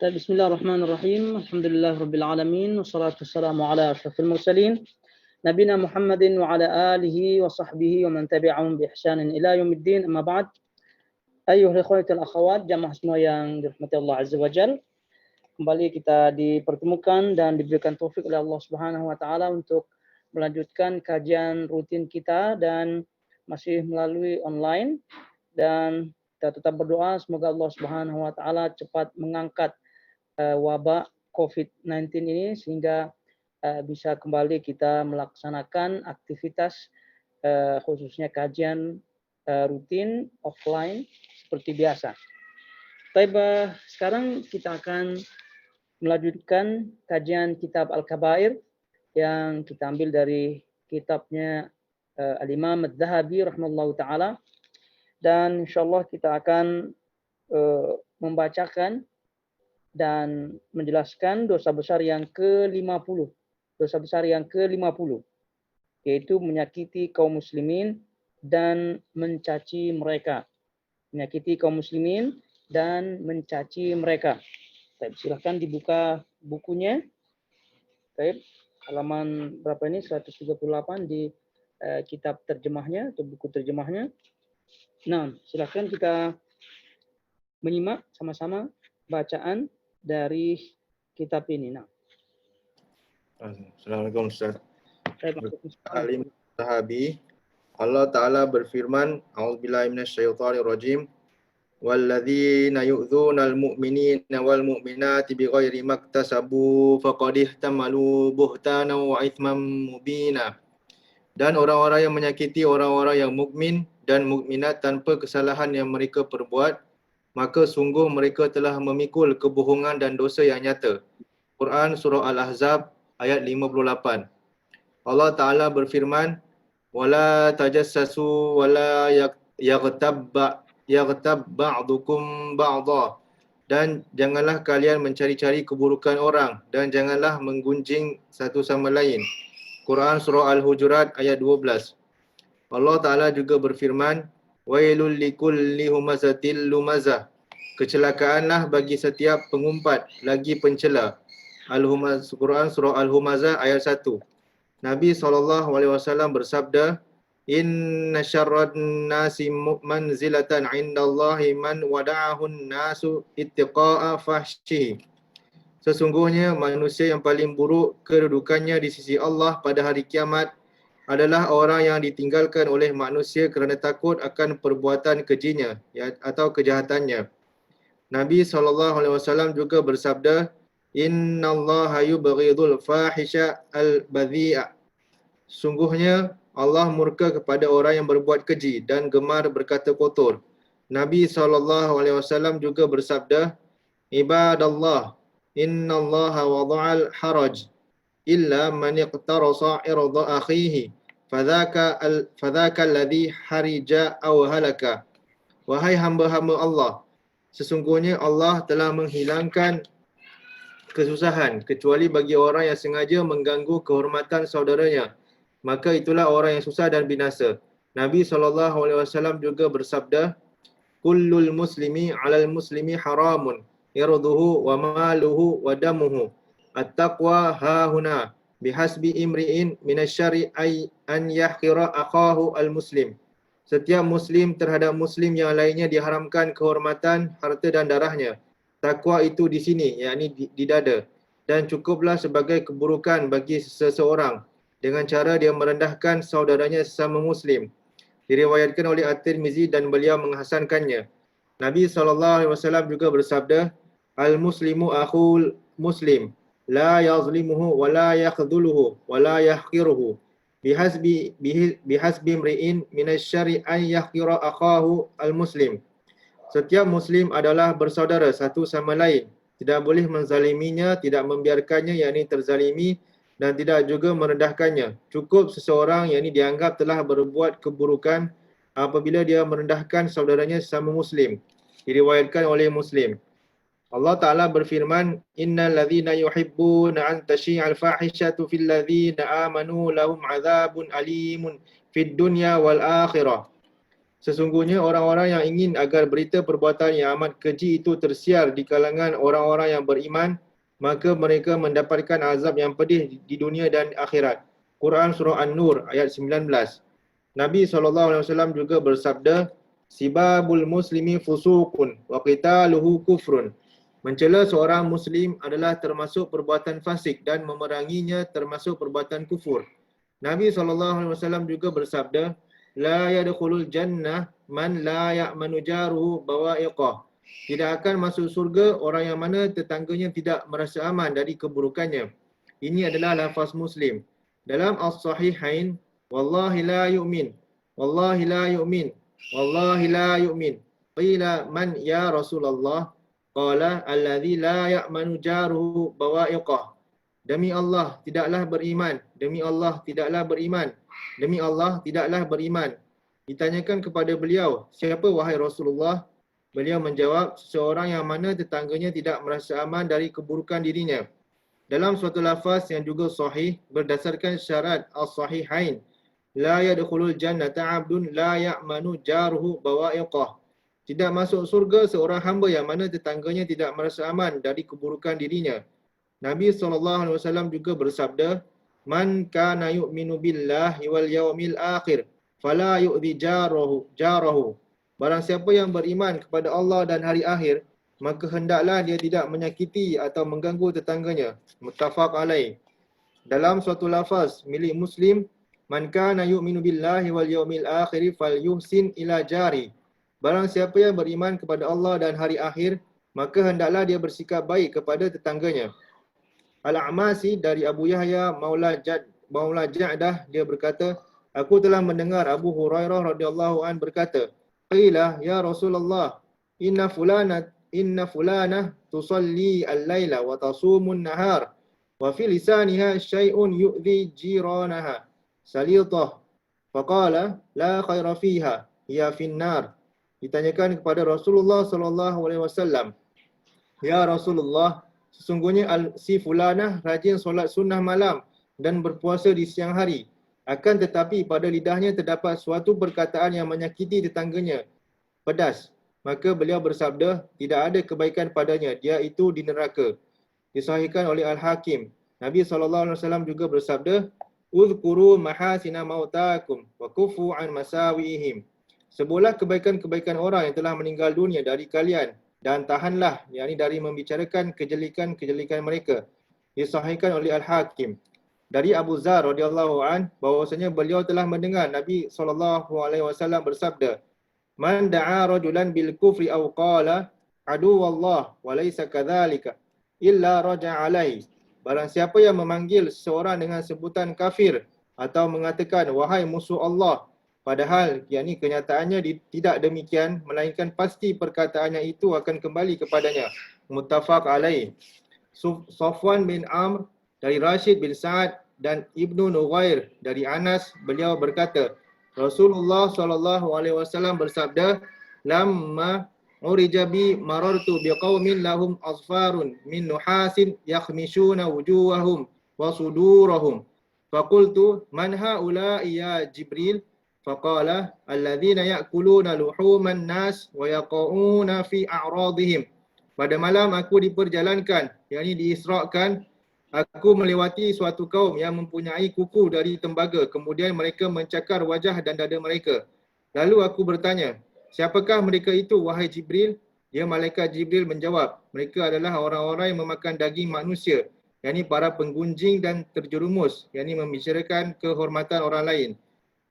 بسم الله الرحمن الرحيم. الحمد لله رب العالمين والصلاة والسلام على أشرف المرسلين نبينا محمد وعلى آله وصحبه ومن تبعهم بإحسان إلى يوم الدين. أما بعد. Ayuhal ikhwat wal akhwat, jamaah semua yang dirahmati Allah Azza wa Jalla. Kembali kita dipertemukan dan diberikan taufik oleh Allah Subhanahu wa taala untuk melanjutkan kajian rutin kita dan masih melalui online, dan kita tetap berdoa semoga Allah Subhanahu wa taala cepat mengangkat wabak COVID-19 ini sehingga bisa kembali kita melaksanakan aktivitas khususnya kajian rutin offline seperti biasa. Baik, sekarang kita akan melanjutkan kajian kitab Al-Kabair yang kita ambil dari kitabnya Al-Imam Adz-Dzahabi rahimahullahu taala, dan insyaallah kita akan membacakan dan menjelaskan dosa besar yang ke-50. Dosa besar yang ke-50 yaitu menyakiti kaum muslimin dan mencaci mereka. Menyakiti kaum muslimin dan mencaci mereka. Baik, silakan dibuka bukunya. Baik, halaman berapa ini? 138 di kitab terjemahnya atau buku terjemahnya. Nah, silakan kita menyimak sama-sama bacaan dari kitab ini. Nah. Assalamualaikum Ustaz. Alim Sahabi. Allah Ta'ala berfirman, A'udzubillahi minasyaitonirrajim. Walladzina yu'dzunal mu'minina wal mu'minati bighairi maktasabu faqad ihtamalu buhtanan wa itsman mubina. Dan orang-orang yang menyakiti orang-orang yang mukmin dan mukminat tanpa kesalahan yang mereka perbuat, maka sungguh mereka telah memikul kebohongan dan dosa yang nyata. Quran Surah Al-Ahzab ayat 58. Allah Ta'ala berfirman, wala tajassasu wala yaghtab ba'dukum ba'dha. Dan janganlah kalian mencari-cari keburukan orang dan janganlah menggunjing satu sama lain. Quran Surah Al-Hujurat ayat 12. Allah Ta'ala juga berfirman, wailul likulli humazatil lumazah. Kecelakaanlah bagi setiap pengumpat lagi pencela. Quran Surah Al-Humazah ayat 1. Nabi SAW bersabda, inna syarran nasi manzilatan indallahi man wada'ahun nasu ittiqa'a fahsyihi. Sesungguhnya manusia yang paling buruk kedudukannya di sisi Allah pada hari kiamat adalah orang yang ditinggalkan oleh manusia kerana takut akan perbuatan kejinya atau kejahatannya. Nabi SAW juga bersabda, innallaha yubghidul fahisha al-badhi'a. Sungguhnya Allah murka kepada orang yang berbuat keji dan gemar berkata kotor. Nabi SAW juga bersabda, ibadallah, innallaha wada'al haraj illa man iqtarasa irda akhihi fadhaka alladhi harija aw halaka. Wahai hamba-hamba Allah, sesungguhnya Allah telah menghilangkan kesusahan kecuali bagi orang yang sengaja mengganggu kehormatan saudaranya, maka itulah orang yang susah dan binasa. Nabi SAW juga bersabda, kullul muslimi 'alal muslimi haramun irduhu wa maluhu wa damuhu. At-taqwa hahuna bihasbi imri'in minasyari an yahqira akhahu al-muslim. Setiap muslim terhadap muslim yang lainnya diharamkan kehormatan, harta dan darahnya. Takwa itu di sini, yakni di dada. Dan cukuplah sebagai keburukan bagi seseorang dengan cara dia merendahkan saudaranya sesama muslim. Diriwayatkan oleh At-Tirmizi dan beliau menghasankannya. Nabi SAW juga bersabda, al-muslimu akhul muslim, la yazlimuhu wa la yakhdhuluhu wa la yahqiruhu. Bihasbi imri'in minasyari an yahqira akhahu al-muslim. Setiap muslim adalah bersaudara satu sama lain. Tidak boleh menzaliminya, tidak membiarkannya yakni terzalimi, dan tidak juga merendahkannya. Cukup seseorang yakni dianggap telah berbuat keburukan apabila dia merendahkan saudaranya sesama muslim. Diriwayatkan oleh Muslim. Allah Ta'ala berfirman, innal ladzina yuhibbuna an tashi'al fahishatu fil ladzina amanu lahum 'adzabun alimun fid dunya wal akhirah. Sesungguhnya orang-orang yang ingin agar berita perbuatan yang amat keji itu tersiar di kalangan orang-orang yang beriman, maka mereka mendapatkan azab yang pedih di dunia dan akhirat. Quran Surah An-Nur ayat 19. Nabi SAW juga bersabda, Sibabul muslimi fusuqun wa qitaluhu kufrun. Mencela seorang muslim adalah termasuk perbuatan fasik dan memeranginya termasuk perbuatan kufur. Nabi SAW juga bersabda, La yadkhulul jannah man la ya'manu jaruhu bawa'iqah. Tidak akan masuk surga orang yang mana tetangganya tidak merasa aman dari keburukannya. Ini adalah lafaz Muslim. Dalam As-Sahihain, Wallahi la yu'min, Wallahi la yu'min, Wallahi la yu'min. Qila man ya Rasulullah? Qala alladhi la ya'manu jaruhu bawa'iqah. Demi Allah tidaklah beriman, demi Allah tidaklah beriman, demi Allah tidaklah beriman. Ditanyakan kepada beliau, siapa wahai Rasulullah? Beliau menjawab, seseorang yang mana tetangganya tidak merasa aman dari keburukan dirinya. Dalam suatu lafaz yang juga sahih, berdasarkan syarat as-sahihain, La yadkhulul jannata 'abdun la ya'manu jaruhu bawa'iqah. Tidak masuk surga seorang hamba yang mana tetangganya tidak merasa aman dari keburukan dirinya. Nabi SAW juga bersabda, Man kana yu'minu billahi wal yawmil akhir, fala yu'dhi jarahu. Barang siapa yang beriman kepada Allah dan hari akhir, maka hendaklah dia tidak menyakiti atau mengganggu tetangganya. Muttafaq alaih. Dalam suatu lafaz milik Muslim, Man kana yu'minu billahi wal yawmil akhir falyuhsin ila jari. Barang siapa yang beriman kepada Allah dan hari akhir, maka hendaklah dia bersikap baik kepada tetangganya. Al-A'masi dari Abu Yahya Maula Ja'dah, dia berkata, aku telah mendengar Abu Hurairah radhiyallahu an berkata, Qila ya Rasulullah, inna fulanah tusalli al-laila wa tasumun nahar wa fi lisaniha syai'un yu'dhi jiranaha salitah. Faqala la khaira fiha, hiya finnar. Ditanyakan kepada Rasulullah SAW, Ya Rasulullah, sesungguhnya si fulanah rajin solat sunnah malam dan berpuasa di siang hari. Akan tetapi pada lidahnya terdapat suatu perkataan yang menyakiti tetangganya, pedas. Maka beliau bersabda, tidak ada kebaikan padanya, dia itu di neraka. Disahihkan oleh Al-Hakim. Nabi SAW juga bersabda, Uzkuru mahasina mautakum wa kufu an masawiihim. Sebulah kebaikan-kebaikan orang yang telah meninggal dunia dari kalian dan tahanlah, yakni dari membicarakan kejelekan-kejelekan mereka. Disahihkan oleh Al-Hakim. Dari Abu Zar radhiyallahu an bahwasanya beliau telah mendengar Nabi SAW bersabda, Man da'a rajulan bil kufri aw qala adu wallah wa laysa kadzalika illa raja'a alaihi. Barang siapa yang memanggil seseorang dengan sebutan kafir atau mengatakan wahai musuh Allah, padahal yakni kenyataannya tidak demikian, melainkan pasti perkataannya itu akan kembali kepadanya. Muttafaq alaih. Safwan bin Amr dari Rashid bin Sa'ad dan Ibnu Nughair dari Anas, beliau berkata, Rasulullah SAW bersabda, Lamma urijabi marartu biqaumin lahum asfarun min nuhasin yakhmishuna wujuhahum wa sudurahum. Faqultu man haula'i ya Jibril? Faqala alladhina ya'kuluna luhuman nas wa yaqa'una fi a'radihim. Pada malam aku diperjalankan, yakni diisrakan, aku melewati suatu kaum yang mempunyai kuku dari tembaga, kemudian mereka mencakar wajah dan dada mereka. Lalu aku bertanya, siapakah mereka itu wahai Jibril? Ya, malaikat Jibril menjawab, mereka adalah orang-orang yang memakan daging manusia, yakni para penggunjing dan terjerumus, yakni membicarakan kehormatan orang lain.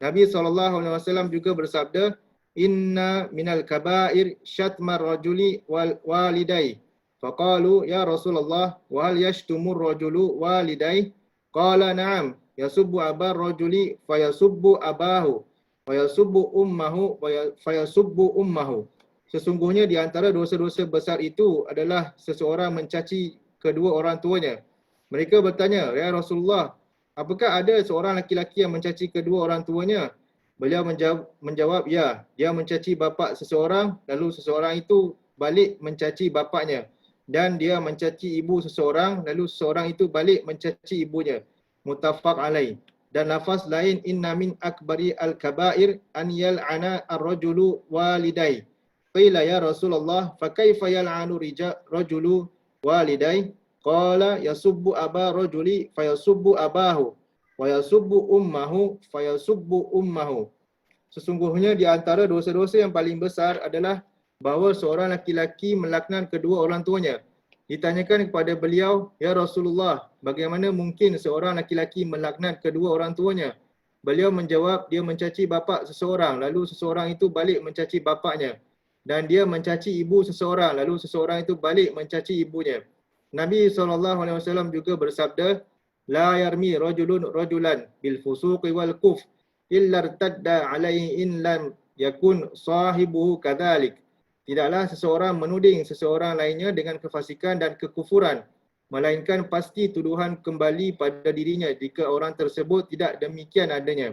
Nabi SAW juga bersabda, Inna minal kabair syatmar rajuli walidai. Faqalu ya Rasulullah wa hal yashtumur rajulu walidai? Qala na'am, yasubbu abar rajuli fayasubbu abahu wa yasubbu ummahu fayasubbu ummahu. Sesungguhnya di antara dosa-dosa besar itu adalah seseorang mencaci kedua orang tuanya. Mereka bertanya, ya Rasulullah, apakah ada seorang laki-laki yang mencaci kedua orang tuanya? Beliau menjawab, ya, dia mencaci bapa seseorang, lalu seseorang itu balik mencaci bapaknya. Dan dia mencaci ibu seseorang, lalu seseorang itu balik mencaci ibunya. Muttafaq alaih. Dan lafaz lain, inna min akbari al-kabair an yal'ana ar-rajulu walidai. Qila ya Rasulullah, fa kaifa yal'anu rajulu walidai? Qala yasubbu aba rajuli fayasubbu abahu wa yasubbu ummahu fayasubbu ummahu. Sesungguhnya di antara dosa-dosa yang paling besar adalah bahawa seorang laki-laki melaknat kedua orang tuanya. Ditanyakan kepada beliau, ya Rasulullah, bagaimana mungkin seorang laki-laki melaknat kedua orang tuanya? Beliau menjawab, dia mencaci bapa seseorang, lalu seseorang itu balik mencaci bapaknya. Dan dia mencaci ibu seseorang, lalu seseorang itu balik mencaci ibunya. Nabi SAW juga bersabda, la yarmi rajulun rajulan bil fusuqi wal kuf illa irtadda alaihi in lam yakun sahibuhu kadzalik. Tidaklah seseorang menuding seseorang lainnya dengan kefasikan dan kekufuran, melainkan pasti tuduhan kembali pada dirinya jika orang tersebut tidak demikian adanya.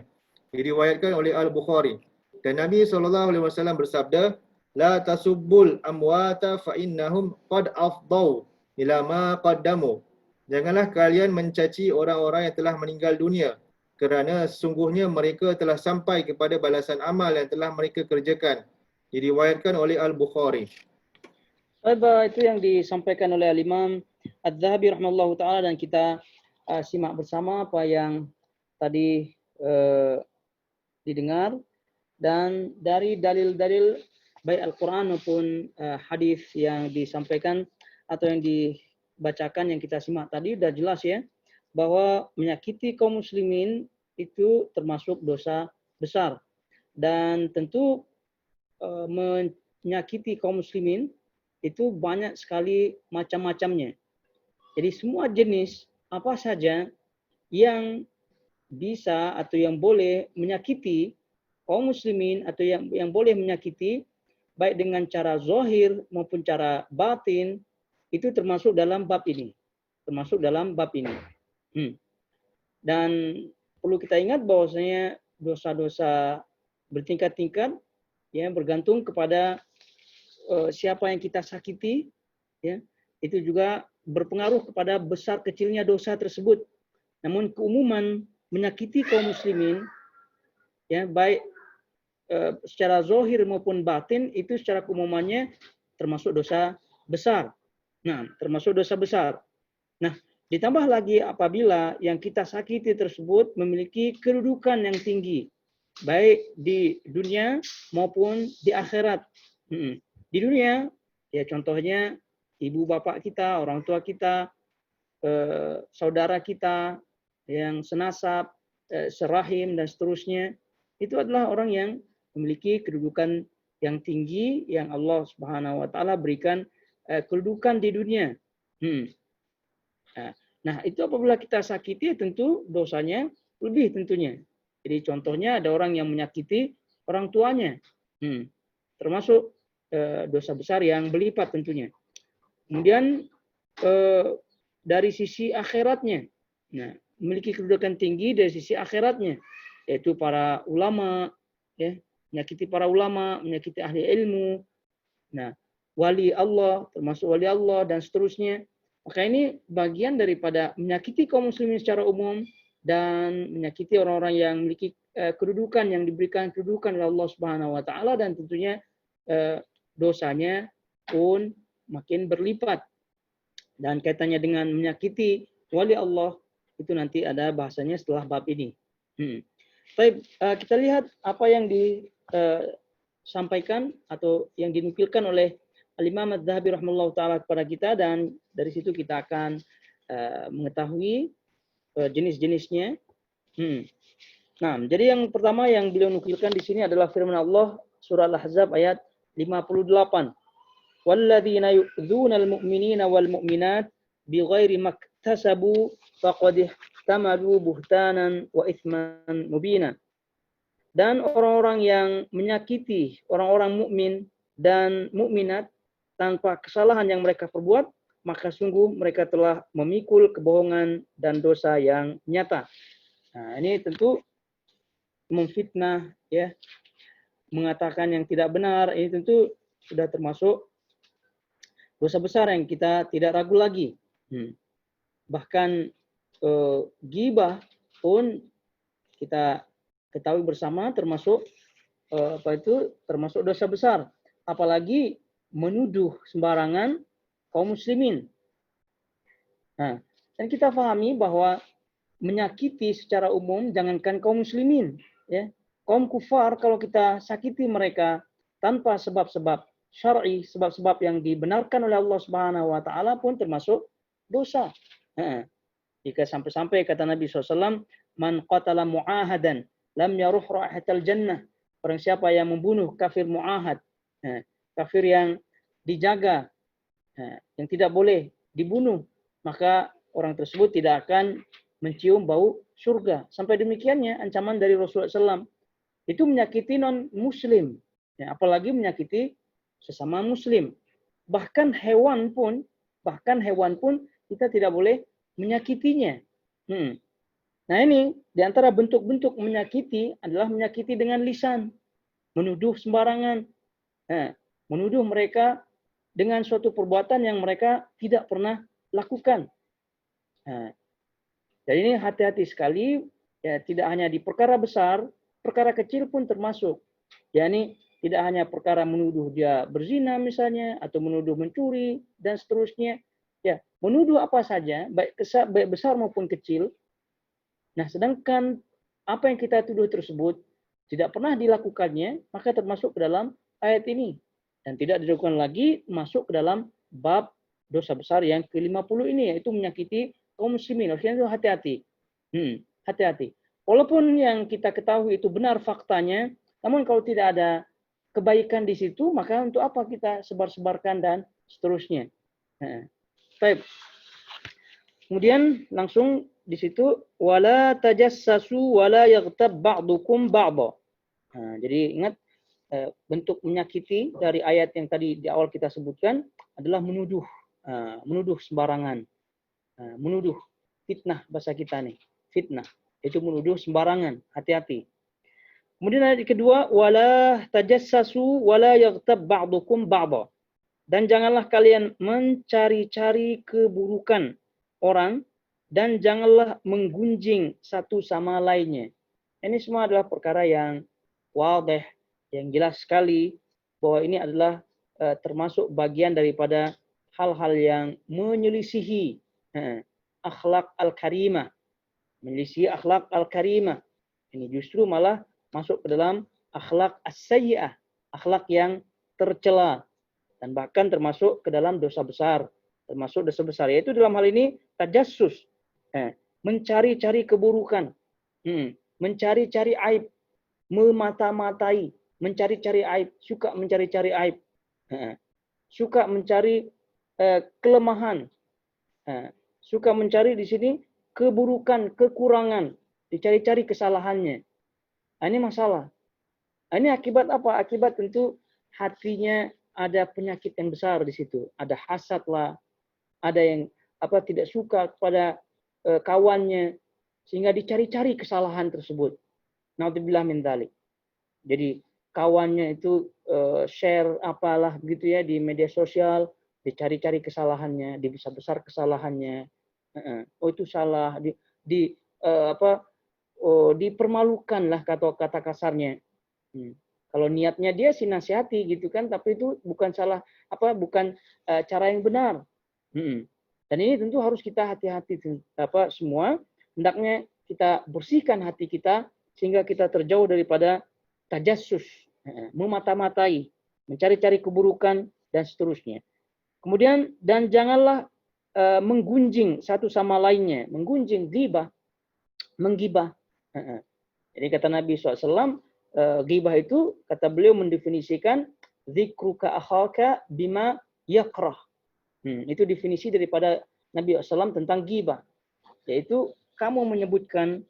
Diriwayatkan oleh Al-Bukhari. Dan Nabi SAW bersabda, la tasubbul amwata fa innahum qad afdau ila ma qaddamu. Janganlah kalian mencaci orang-orang yang telah meninggal dunia, kerana sesungguhnya mereka telah sampai kepada balasan amal yang telah mereka kerjakan. Diriwayatkan oleh Al-Bukhari. Itu yang disampaikan oleh Al-Imam Adz-Dzahabi rahimahullahu taala, dan kita simak bersama apa yang tadi didengar, dan dari dalil-dalil baik Al-Quran maupun hadis yang disampaikan atau yang dibacakan yang kita simak tadi sudah jelas ya, bahwa menyakiti kaum muslimin itu termasuk dosa besar, dan tentu menyakiti kaum muslimin itu banyak sekali macam-macamnya. Jadi semua jenis apa saja yang bisa atau yang boleh menyakiti kaum muslimin atau yang boleh menyakiti baik dengan cara zahir maupun cara batin, itu termasuk dalam bab ini. Dan perlu kita ingat bahwasanya dosa-dosa bertingkat-tingkat, ya, bergantung kepada siapa yang kita sakiti, ya, itu juga berpengaruh kepada besar kecilnya dosa tersebut. Namun keumuman menyakiti kaum muslimin, ya, baik secara zahir maupun batin, itu secara keumumannya termasuk dosa besar. Nah, ditambah lagi apabila yang kita sakiti tersebut memiliki kedudukan yang tinggi, baik di dunia maupun di akhirat. Di dunia, ya contohnya ibu bapak kita, orang tua kita, saudara kita yang senasab, serahim dan seterusnya, itu adalah orang yang memiliki kedudukan yang tinggi yang Allah Subhanahu wa taala berikan kedudukan di dunia. Nah, itu apabila kita sakiti tentu dosanya lebih tentunya. Jadi contohnya ada orang yang menyakiti orang tuanya, termasuk dosa besar yang berlipat tentunya. Kemudian dari sisi akhiratnya, nah, memiliki kedudukan tinggi dari sisi akhiratnya, yaitu para ulama, ya, menyakiti para ulama, menyakiti ahli ilmu, nah, wali Allah, termasuk wali Allah dan seterusnya. Maka ini bagian daripada menyakiti kaum muslimin secara umum dan menyakiti orang-orang yang memiliki kedudukan, yang diberikan kedudukan oleh Allah Subhanahu wa taala, dan tentunya dosanya pun makin berlipat. Dan kaitannya dengan menyakiti wali Allah itu nanti ada bahasanya setelah bab ini. Baik, kita lihat apa yang disampaikan atau yang dinukilkan oleh Al-Imam Adz-Dzahabi rahimahullah ta'ala kepada kita, dan dari situ kita akan mengetahui jenis-jenisnya. Nah, jadi yang pertama yang beliau nukilkan di sini adalah firman Allah surah Al-Ahzab ayat 58. Walladzina yu'dzunal mu'minina wal mu'minat bighairi maktasabu faqad ihtamalu buhtanan wa itsman mubina. Dan orang-orang yang menyakiti orang-orang mukmin dan mukminat tanpa kesalahan yang mereka perbuat, maka sungguh mereka telah memikul kebohongan dan dosa yang nyata. Nah, ini tentu memfitnah, ya, mengatakan yang tidak benar, ini tentu sudah termasuk dosa besar yang kita tidak ragu lagi. Bahkan ghibah pun kita ketahui bersama termasuk termasuk dosa besar, apalagi menuduh sembarangan kaum muslimin. Nah, dan kita pahami bahwa menyakiti secara umum jangankan kaum muslimin, ya. Kaum kufar kalau kita sakiti mereka tanpa sebab-sebab syar'i, sebab-sebab yang dibenarkan oleh Allah Subhanahu wa taala pun termasuk dosa. Jika sampai-sampai kata Nabi SAW, man qatala mu'ahadan lam yaruh raihatal jannah. Orang siapa yang membunuh kafir mu'ahad, kafir yang dijaga, yang tidak boleh dibunuh, maka orang tersebut tidak akan mencium bau surga. Sampai demikiannya ancaman dari Rasulullah SAW. Itu menyakiti non-muslim, ya, apalagi menyakiti sesama muslim. Bahkan hewan pun kita tidak boleh menyakitinya. Nah ini diantara bentuk-bentuk menyakiti adalah menyakiti dengan lisan, menuduh sembarangan, menuduh mereka dengan suatu perbuatan yang mereka tidak pernah lakukan. Jadi ini hati-hati sekali, ya, tidak hanya di perkara besar, perkara kecil pun termasuk. yakni tidak hanya perkara menuduh dia berzina misalnya, atau menuduh mencuri dan seterusnya. Ya, menuduh apa saja, baik besar maupun kecil. Nah, sedangkan apa yang kita tuduh tersebut tidak pernah dilakukannya, maka termasuk ke dalam ayat ini. Dan tidak dilakukan lagi masuk ke dalam bab dosa besar yang ke-50 ini, yaitu menyakiti kaum muslimin. Oleh karena itu hati-hati. Hati-hati. Walaupun yang kita ketahui itu benar faktanya, namun kalau tidak ada kebaikan di situ, maka untuk apa kita sebar-sebarkan dan seterusnya. Baik. Kemudian langsung di situ wala tajassasu wala yaghtab ba'dukum ba'dha. Jadi ingat bentuk menyakiti dari ayat yang tadi di awal kita sebutkan adalah menuduh, menuduh sembarangan, menuduh, fitnah bahasa kita nih, fitnah. Itu menuduh sembarangan, hati-hati. Kemudian ayat kedua, wala tajassasu wala yaghtab ba'dukum ba'dha. Dan janganlah kalian mencari-cari keburukan orang dan janganlah menggunjing satu sama lainnya. Ini semua adalah perkara yang wadih, yang jelas sekali bahwa ini adalah termasuk bagian daripada hal-hal yang menyelisihi akhlak al-karimah. Menyelisihi akhlak al-karimah. Ini justru malah masuk ke dalam akhlak as-sayyi'ah, akhlak yang tercela, dan bahkan termasuk ke dalam dosa besar, termasuk dosa besar, yaitu dalam hal ini tajassus, mencari-cari keburukan, mencari-cari aib, memata-matai, mencari-cari aib, suka mencari-cari aib, suka mencari kelemahan, suka mencari di sini keburukan, kekurangan, dicari-cari kesalahannya. Ini masalah. Ini akibat apa? Akibat tentu hatinya ada penyakit yang besar di situ. Ada hasad lah, ada yang tidak suka kepada kawannya, sehingga dicari-cari kesalahan tersebut. Naudzubillah min dzalik. Jadi kawannya itu share apalah begitu ya di media sosial, dicari-cari kesalahannya, dibesar-besar kesalahannya. Oh itu salah, dipermalukan lah kata kasarnya. Kalau niatnya dia sih nasihati gitu kan, tapi itu bukan salah bukan cara yang benar. Dan ini tentu harus kita hati-hati semua, hendaknya kita bersihkan hati kita sehingga kita terjauh daripada tajassus, memata-matai, mencari-cari keburukan dan seterusnya. Kemudian dan janganlah menggunjing satu sama lainnya, menggunjing, ghibah, menggibah. Jadi kata Nabi SAW, ghibah itu kata beliau mendefinisikan dzikruka akhaka bima yakrah. Itu definisi daripada Nabi SAW tentang ghibah, yaitu kamu menyebutkan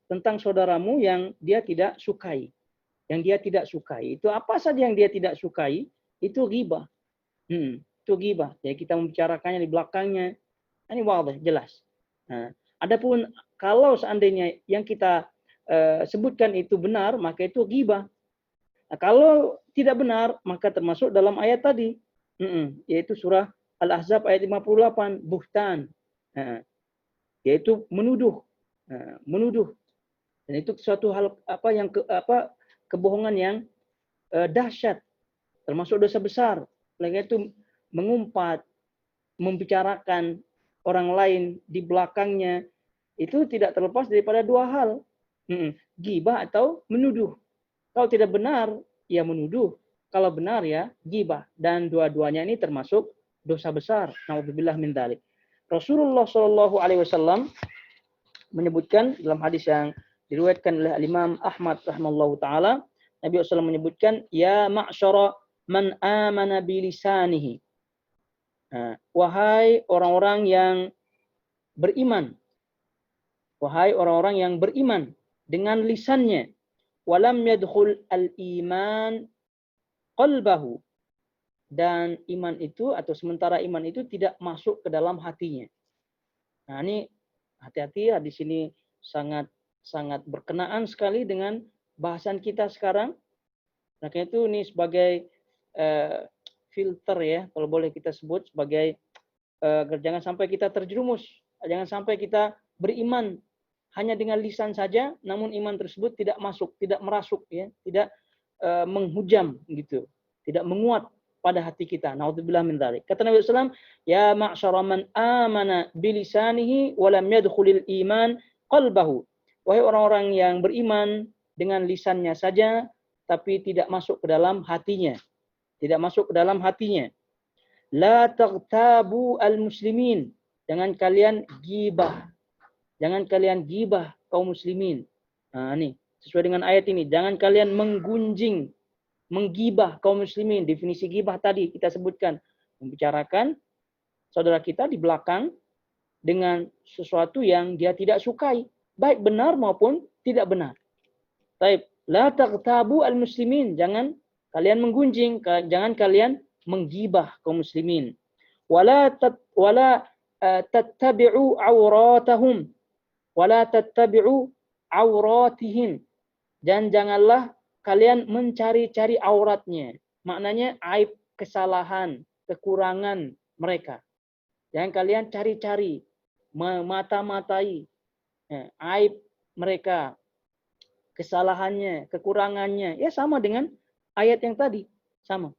tentang saudaramu yang dia tidak sukai, yang dia tidak sukai. Itu apa saja yang dia tidak sukai, itu ghibah. Itu ghibah. Jadi kita membicarakannya di belakangnya. Ini wadih, jelas. Adapun kalau seandainya yang kita sebutkan itu benar, maka itu ghibah. Nah, kalau tidak benar, maka termasuk dalam ayat tadi, yaitu surah Al-Ahzab ayat 58, buhtan, yaitu menuduh, menuduh Dan itu suatu hal kebohongan yang dahsyat, termasuk dosa besar. Oleh itu mengumpat, membicarakan orang lain di belakangnya itu tidak terlepas daripada dua hal. Ghibah atau menuduh. Kalau tidak benar, ya menuduh. Kalau benar, ya ghibah. Dan dua-duanya ini termasuk dosa besar. Na'udzubillah min dzalik. Rasulullah Shallallahu Alaihi Wasallam menyebutkan dalam hadis yang diriwayatkan oleh Imam Ahmad rahimahullahu taala, Nabi SAW menyebutkan, ya ma'syara man amana bilisanihi. Wahai orang-orang yang beriman. Wahai orang-orang yang beriman dengan lisannya. Walam yadkhul al-iman qalbahu. Dan iman itu, atau sementara iman itu tidak masuk ke dalam hatinya. Nah, ini hati-hati, hadis ini sangat berkenaan sekali dengan bahasan kita sekarang. Nah, itu ini sebagai filter ya, kalau boleh kita sebut sebagai jangan sampai kita terjerumus, jangan sampai kita beriman hanya dengan lisan saja, namun iman tersebut tidak masuk, tidak merasuk ya, tidak menghujam gitu, tidak menguat pada hati kita. Na'udzubillah min dzalik. Kata Nabi SAW, ya ma'syara man amana bilisanihi wa lam yadkhulil iman qalbahu. Wahai orang-orang yang beriman dengan lisannya saja, tapi tidak masuk ke dalam hatinya. Tidak masuk ke dalam hatinya. La taghtabu al-muslimin. Jangan kalian ghibah. Jangan kalian ghibah kaum muslimin. Nah, ini sesuai dengan ayat ini. Jangan kalian menggunjing, menggibah kaum muslimin. Definisi gibah tadi kita sebutkan, membicarakan saudara kita di belakang dengan sesuatu yang dia tidak sukai, baik benar maupun tidak benar. Taib, la taghtabu al-muslimin, jangan kalian menggunjing, jangan kalian menggibah kaum muslimin. Wala tattabi'u auratahum, wala tattabi'u auratihim. Dan janganlah kalian mencari-cari auratnya. Maknanya aib, kesalahan, kekurangan mereka. Jangan kalian cari-cari, memata-matai aib mereka, kesalahannya, kekurangannya. Ya sama dengan ayat yang tadi. Sama.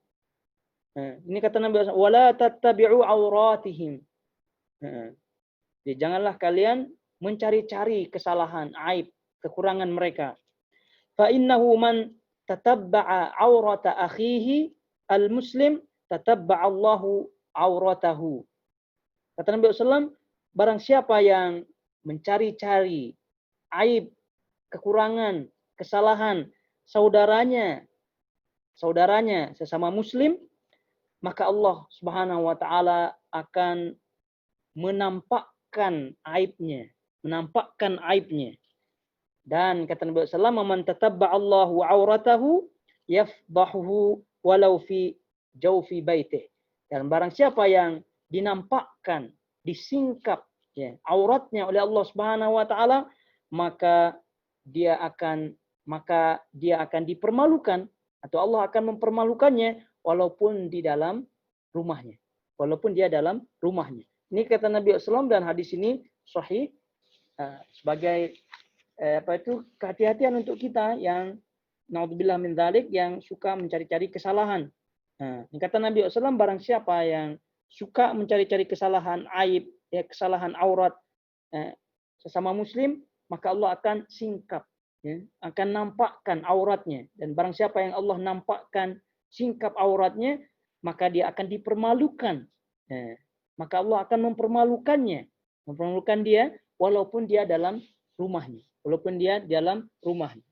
Ini kata Nabi SAW, wala tattabi'u auratihim. Jadi janganlah kalian mencari-cari kesalahan, aib, kekurangan mereka. فَإِنَّهُ مَنْ تَتَبَّعَ عَوْرَةَ أَخِيهِ الْمُسْلِمِ تَتَبَّعَ اللَّهُ عَوْرَتَهُ. Kata Nabi SAW, barang siapa yang mencari-cari aib, kekurangan, kesalahan saudaranya sesama muslim, maka Allah Subhanahu wa taala akan menampakkan aibnya. Dan kata Nabi SAW, man tatabba Allahu auratahu yafdahuhu walau fi jawfi baitih. Dan barang siapa yang dinampakkan, disingkap ya, auratnya oleh Allah Subhanahu wa taala, maka dia akan dipermalukan, atau Allah akan mempermalukannya walaupun di dalam rumahnya. Walaupun dia dalam rumahnya. Ini kata Nabi SAW, dan hadis ini sahih sebagai kehati-hatian untuk kita yang naudzubillah min dzalik, yang suka mencari-cari kesalahan. Ini kata Nabi SAW, barang siapa yang suka mencari-cari kesalahan, aib, ya, kesalahan aurat sesama muslim, maka Allah akan singkap, ya, akan nampakkan auratnya. Dan barang siapa yang Allah nampakkan singkap auratnya, maka dia akan dipermalukan. Maka Allah akan mempermalukan dia walaupun dia dalam rumahnya.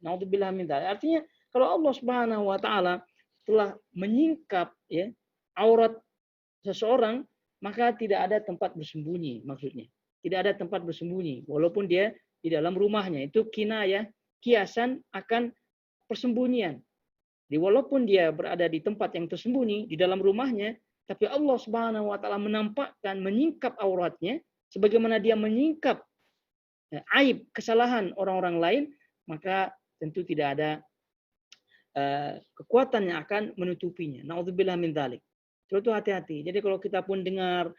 Naudzubillah min dzalik. Artinya kalau Allah Subhanahu wa taala telah menyingkap ya aurat seseorang, maka tidak ada tempat bersembunyi, maksudnya. Tidak ada tempat bersembunyi walaupun dia di dalam rumahnya. Itu kinayah, kiasan akan persembunyian. Jadi walaupun dia berada di tempat yang tersembunyi di dalam rumahnya, tapi Allah Subhanahu wa taala menampakkan, menyingkap auratnya sebagaimana dia menyingkap aib, kesalahan orang-orang lain, maka tentu tidak ada kekuatan yang akan menutupinya. Naudzubillah min dzalik. Itu hati-hati. Jadi kalau kita pun dengar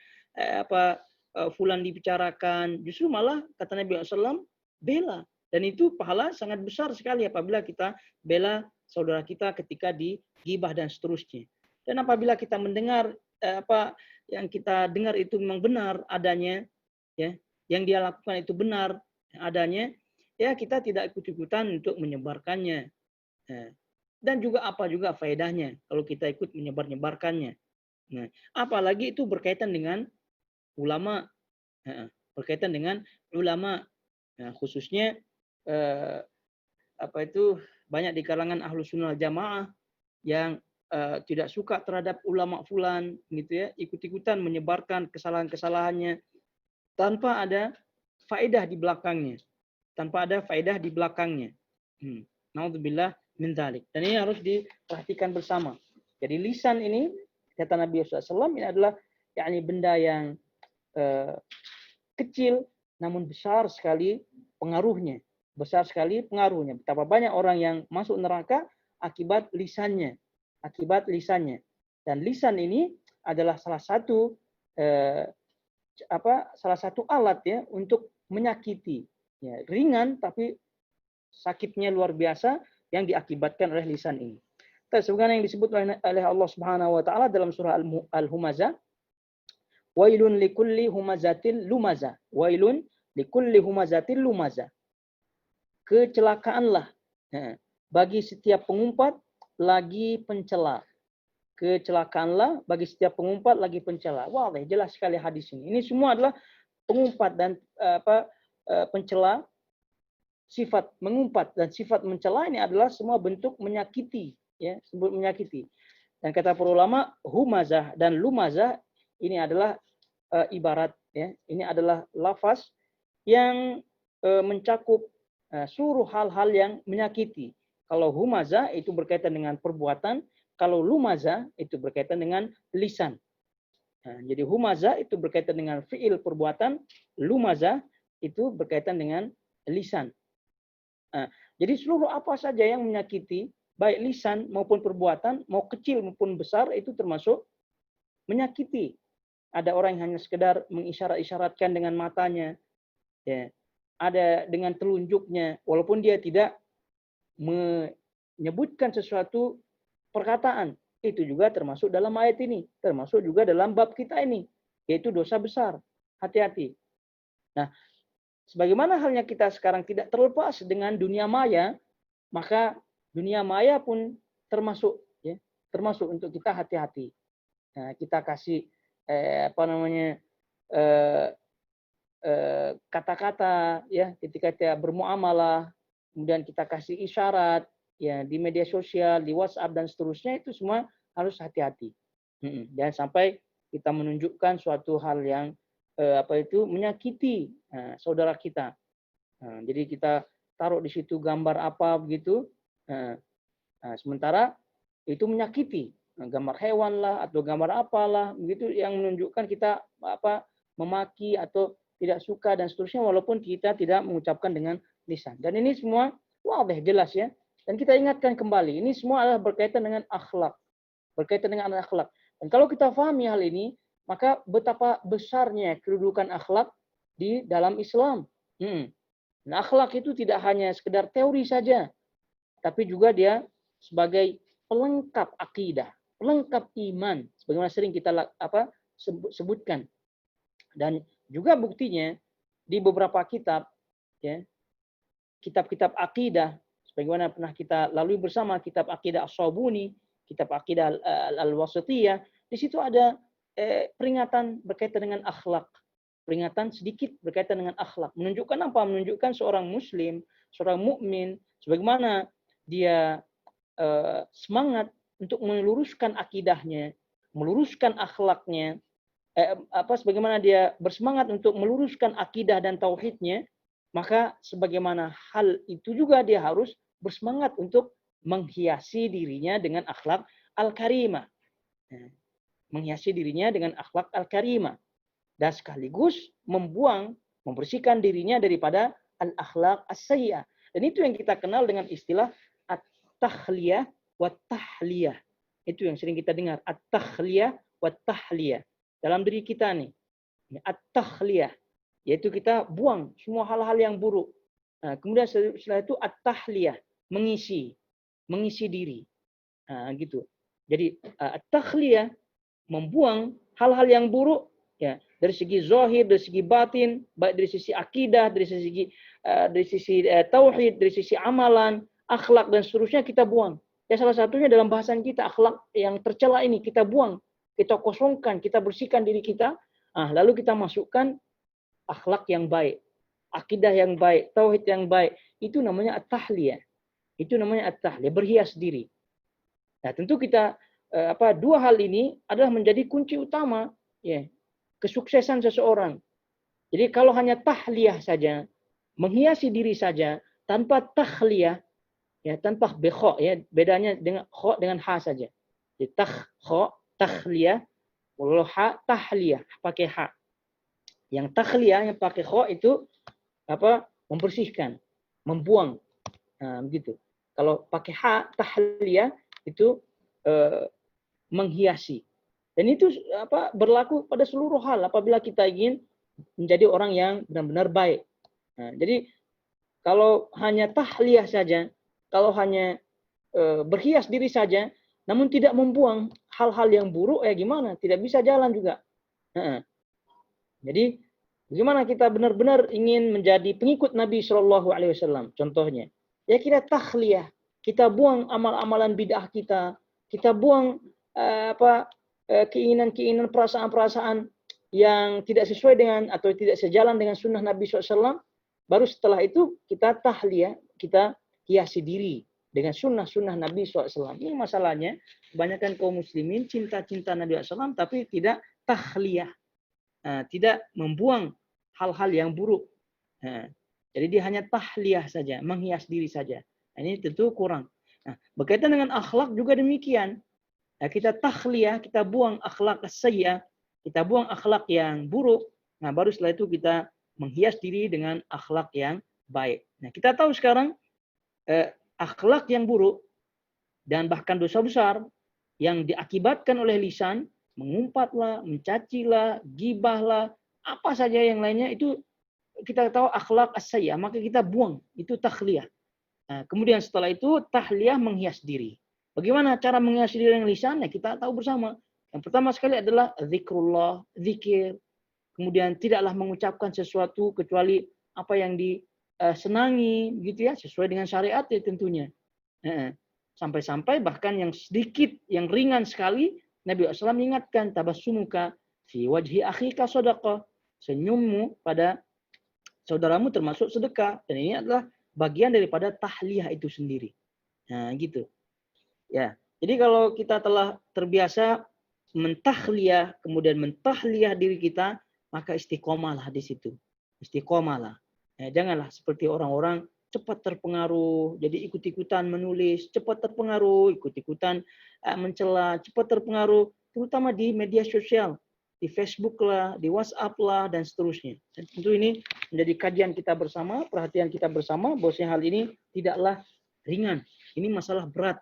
fulan dibicarakan, justru malah kata Nabi SAW, bela, Dan itu pahala sangat besar sekali apabila kita bela saudara kita ketika digibah dan seterusnya. Dan apabila kita mendengar apa yang kita dengar itu memang benar adanya, ya, yang dia lakukan itu benar adanya, ya kita tidak ikut-ikutan untuk menyebarkannya. Dan juga apa juga faedahnya kalau kita ikut menyebar-nyebarkannya. Nah, apalagi itu berkaitan dengan ulama, berkaitan dengan ulama, khususnya apa itu banyak di kalangan Ahlus Sunnah Jamaah yang tidak suka terhadap ulama fulan, gitu ya, ikut-ikutan menyebarkan kesalahan-kesalahannya tanpa ada faedah di belakangnya, tanpa ada faedah di belakangnya. Naudzubillah min dzalik. Dan ini harus diperhatikan bersama. Jadi lisan ini kata Nabi SAW ini adalah yakni benda yang kecil namun besar sekali pengaruhnya. Besar sekali pengaruhnya. Betapa banyak orang yang masuk neraka akibat lisannya. Akibat lisannya. Dan lisan ini adalah salah satu salah satu alat ya untuk menyakiti. Ya, ringan tapi sakitnya luar biasa yang diakibatkan oleh lisan ini. Sebagaimana yang disebut oleh Allah Subhanahu wa taala dalam surah Al-Humazah, wailun likulli humazatil lumazah. Wailun likulli humazatil lumazah. Kecelakaanlah bagi setiap pengumpat lagi pencela. Kecelakaanlah bagi setiap pengumpat lagi pencela. Wah, jelas sekali hadis ini. Ini semua adalah pengumpat dan pencela. Sifat mengumpat dan sifat mencela ini adalah semua bentuk menyakiti, ya, sebut menyakiti. Dan kata para ulama, humazah dan lumazah ini adalah ibarat, ya, ini adalah lafaz yang mencakup seluruh hal-hal yang menyakiti. Kalau humazah itu berkaitan dengan perbuatan, kalau lumazah itu berkaitan dengan lisan. Nah, jadi humazah itu berkaitan dengan fiil perbuatan, lumazah itu berkaitan dengan lisan. Jadi seluruh apa saja yang menyakiti, baik lisan maupun perbuatan, mau kecil maupun besar, itu termasuk menyakiti. Ada orang yang hanya sekedar mengisyarat-isyaratkan dengan matanya, ya. Ada dengan telunjuknya, walaupun dia tidak menyebutkan sesuatu perkataan, itu juga termasuk dalam ayat ini, termasuk juga dalam bab kita ini, yaitu dosa besar. Hati-hati. Nah, sebagaimana halnya kita sekarang tidak terlepas dengan dunia maya, maka dunia maya pun termasuk, ya, termasuk untuk kita hati-hati. Nah, kita kasih kata-kata, ya, ketika kita bermuamalah, kemudian kita kasih isyarat, ya, di media sosial, di WhatsApp dan seterusnya, itu semua harus hati-hati. Jangan sampai kita menunjukkan suatu hal yang menyakiti saudara kita. Jadi kita taruh di situ gambar apa begitu, sementara itu menyakiti, gambar hewan lah atau gambar apalah begitu yang menunjukkan kita memaki atau tidak suka dan seterusnya, walaupun kita tidak mengucapkan dengan lisan. Dan ini semua jelas, ya. Dan kita ingatkan kembali, ini semua adalah berkaitan dengan akhlak, berkaitan dengan akhlak. Dan kalau kita pahami hal ini, maka betapa besarnya kedudukan akhlak di dalam Islam. Dan akhlak itu tidak hanya sekedar teori saja, tapi juga dia sebagai pelengkap akidah, pelengkap iman, sebagaimana sering kita sebutkan. Dan juga buktinya di beberapa kitab, ya, kitab-kitab akidah, sebagaimana pernah kita lalui bersama, kitab akidah As-Sabuni, kitab akidah Al-Wasithiyah, di situ ada peringatan berkaitan dengan akhlak. Peringatan sedikit berkaitan dengan akhlak. Menunjukkan apa? Menunjukkan seorang muslim, seorang mukmin, sebagaimana dia semangat untuk meluruskan akidahnya, meluruskan akhlaknya, sebagaimana dia bersemangat untuk meluruskan akidah dan tauhidnya, maka sebagaimana hal itu juga dia harus bersemangat untuk menghiasi dirinya dengan akhlak al-karimah. Menghiasi dirinya dengan akhlak al-karimah. Dan sekaligus membersihkan dirinya daripada al-akhlak as-sayyi'ah. Dan itu yang kita kenal dengan istilah at-takhliyah wa tahliyah. Itu yang sering kita dengar, at-takhliyah wa tahliyah. Dalam diri kita nih, at-takhliyah, yaitu kita buang semua hal-hal yang buruk. Kemudian setelah itu at-tahliyah, mengisi diri. Gitu. Jadi at-takhliyah, membuang hal-hal yang buruk, ya, dari segi zahir, dari segi batin, baik dari sisi akidah, dari sisi tauhid, dari sisi amalan, akhlak dan seterusnya kita buang. Ya, salah satunya dalam bahasan kita, akhlak yang tercela ini kita buang, kita kosongkan, kita bersihkan diri kita, lalu kita masukkan akhlak yang baik, akidah yang baik, tauhid yang baik. Itu namanya at-tahliyah. Itu namanya at-tahliyah, berhias diri. Nah, tentu kita dua hal ini adalah menjadi kunci utama, ya, kesuksesan seseorang. Jadi kalau hanya tahliyah saja, menghiasi diri saja tanpa tahliyah, ya, tanpa bekho, ya, bedanya dengan kho dengan ha saja. Jadi tahliyah, walau ha tahliyah pakai ha. Yang tahliyah yang pakai kho itu membersihkan, membuang, begitu. Kalau pakai ha tahliyah itu menghiasi. Dan itu berlaku pada seluruh hal apabila kita ingin menjadi orang yang benar-benar baik. Jadi kalau hanya tahliyah saja, kalau hanya berhias diri saja, namun tidak membuang hal-hal yang buruk, gimana? Tidak bisa jalan juga. Jadi bagaimana kita benar-benar ingin menjadi pengikut Nabi Shallallahu Alaihi Wasallam? Contohnya, ya kita tahliyah, kita buang amal-amalan bid'ah kita buang keinginan-keinginan, perasaan-perasaan yang tidak sesuai dengan atau tidak sejalan dengan sunnah Nabi SAW. Baru setelah itu kita tahliyah, kita hiasi diri dengan sunnah-sunnah Nabi SAW. Ini masalahnya, kebanyakan kaum muslimin cinta-cinta Nabi SAW tapi tidak tahliyah, tidak membuang hal-hal yang buruk. Jadi dia hanya tahliyah saja, menghias diri saja. Ini tentu kurang. Berkaitan dengan akhlak juga demikian. Kita tahliyah, kita buang akhlak as-sayyi'ah, kita buang akhlak yang buruk. Baru setelah itu kita menghias diri dengan akhlak yang baik. Kita tahu sekarang akhlak yang buruk dan bahkan dosa besar yang diakibatkan oleh lisan, mengumpatlah, mencacilah, gibahlah, apa saja yang lainnya, itu kita tahu akhlak as-sayyi'ah, maka kita buang, itu tahliyah. Kemudian setelah itu tahliyah menghias diri. Bagaimana cara menghias diri dengan lisan? Kita tahu bersama. Yang pertama sekali adalah zikrullah, zikir. Kemudian tidaklah mengucapkan sesuatu kecuali apa yang disenangi, gitu ya, sesuai dengan syariat ya tentunya. Sampai-sampai bahkan yang sedikit, yang ringan sekali, Nabi SAW mengingatkan, tabassumuka fi wajhi akhika sadaqah. Senyummu pada saudaramu termasuk sedekah. Dan ini adalah bagian daripada tahliyah itu sendiri. Gitu. Ya. Jadi kalau kita telah terbiasa mentahliyah, kemudian mentahliyah diri kita, maka istiqomahlah di situ. Istiqomahlah. Janganlah seperti orang-orang cepat terpengaruh, jadi ikut-ikutan menulis, cepat terpengaruh, ikut-ikutan mencela, cepat terpengaruh, terutama di media sosial, di Facebook lah, di WhatsApp lah, dan seterusnya. Dan tentu ini menjadi kajian kita bersama, perhatian kita bersama, bahwasanya hal ini tidaklah ringan. Ini masalah berat.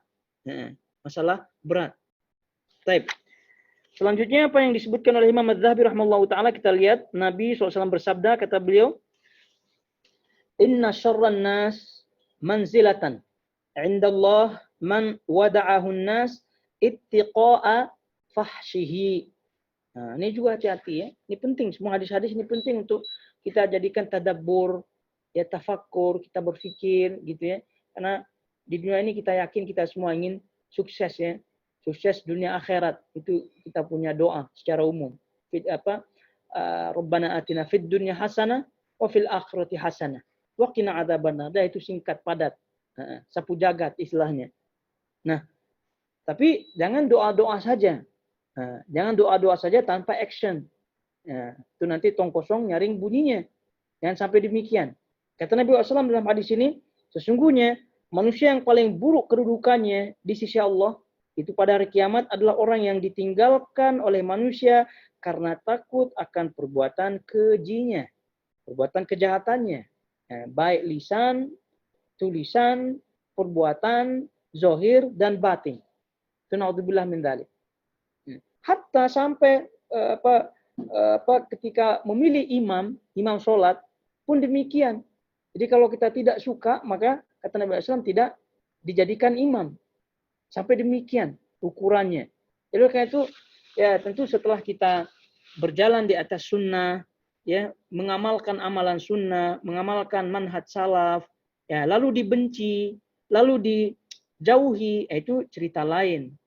Masalah berat. Baik. Selanjutnya apa yang disebutkan oleh Imam Az-Zahabi rahimahullahu taala, kita lihat Nabi SAW bersabda, kata beliau, "Inna syarran nas manzilatan 'indallah man wada'ahu an-nas ittiqa'a fahshihi." Ini juga hati-hati ya. Ini penting, semua hadis-hadis ini penting untuk kita jadikan tadabbur, ya, tafakkur, kita berpikir gitu ya. Karena di dunia ini kita yakin kita semua ingin sukses ya. Sukses dunia akhirat. Itu kita punya doa secara umum. Rabbana atina fid dunya hasanah wa fil akhirati hasanah wa qina adzabannar. Itu singkat, padat. Sapu jagat istilahnya. Nah, tapi jangan doa-doa saja. Jangan doa-doa saja tanpa action. Itu nanti tong kosong nyaring bunyinya. Jangan sampai demikian. Kata Nabi SAW dalam hadis ini, sesungguhnya manusia yang paling buruk kedudukannya di sisi Allah itu pada hari kiamat adalah orang yang ditinggalkan oleh manusia karena takut akan perbuatan kejinya, perbuatan kejahatannya, baik lisan, tulisan, perbuatan, zahir dan batin. Naudzubillah min dzalik. Hatta sampai ketika memilih imam sholat pun demikian. Jadi kalau kita tidak suka, maka kata Nabi SAW tidak dijadikan imam. Sampai demikian ukurannya. Jadi kayak itu, ya tentu setelah kita berjalan di atas sunnah, ya mengamalkan amalan sunnah, mengamalkan manhaj salaf, ya lalu dibenci, lalu dijauhi, itu cerita lain.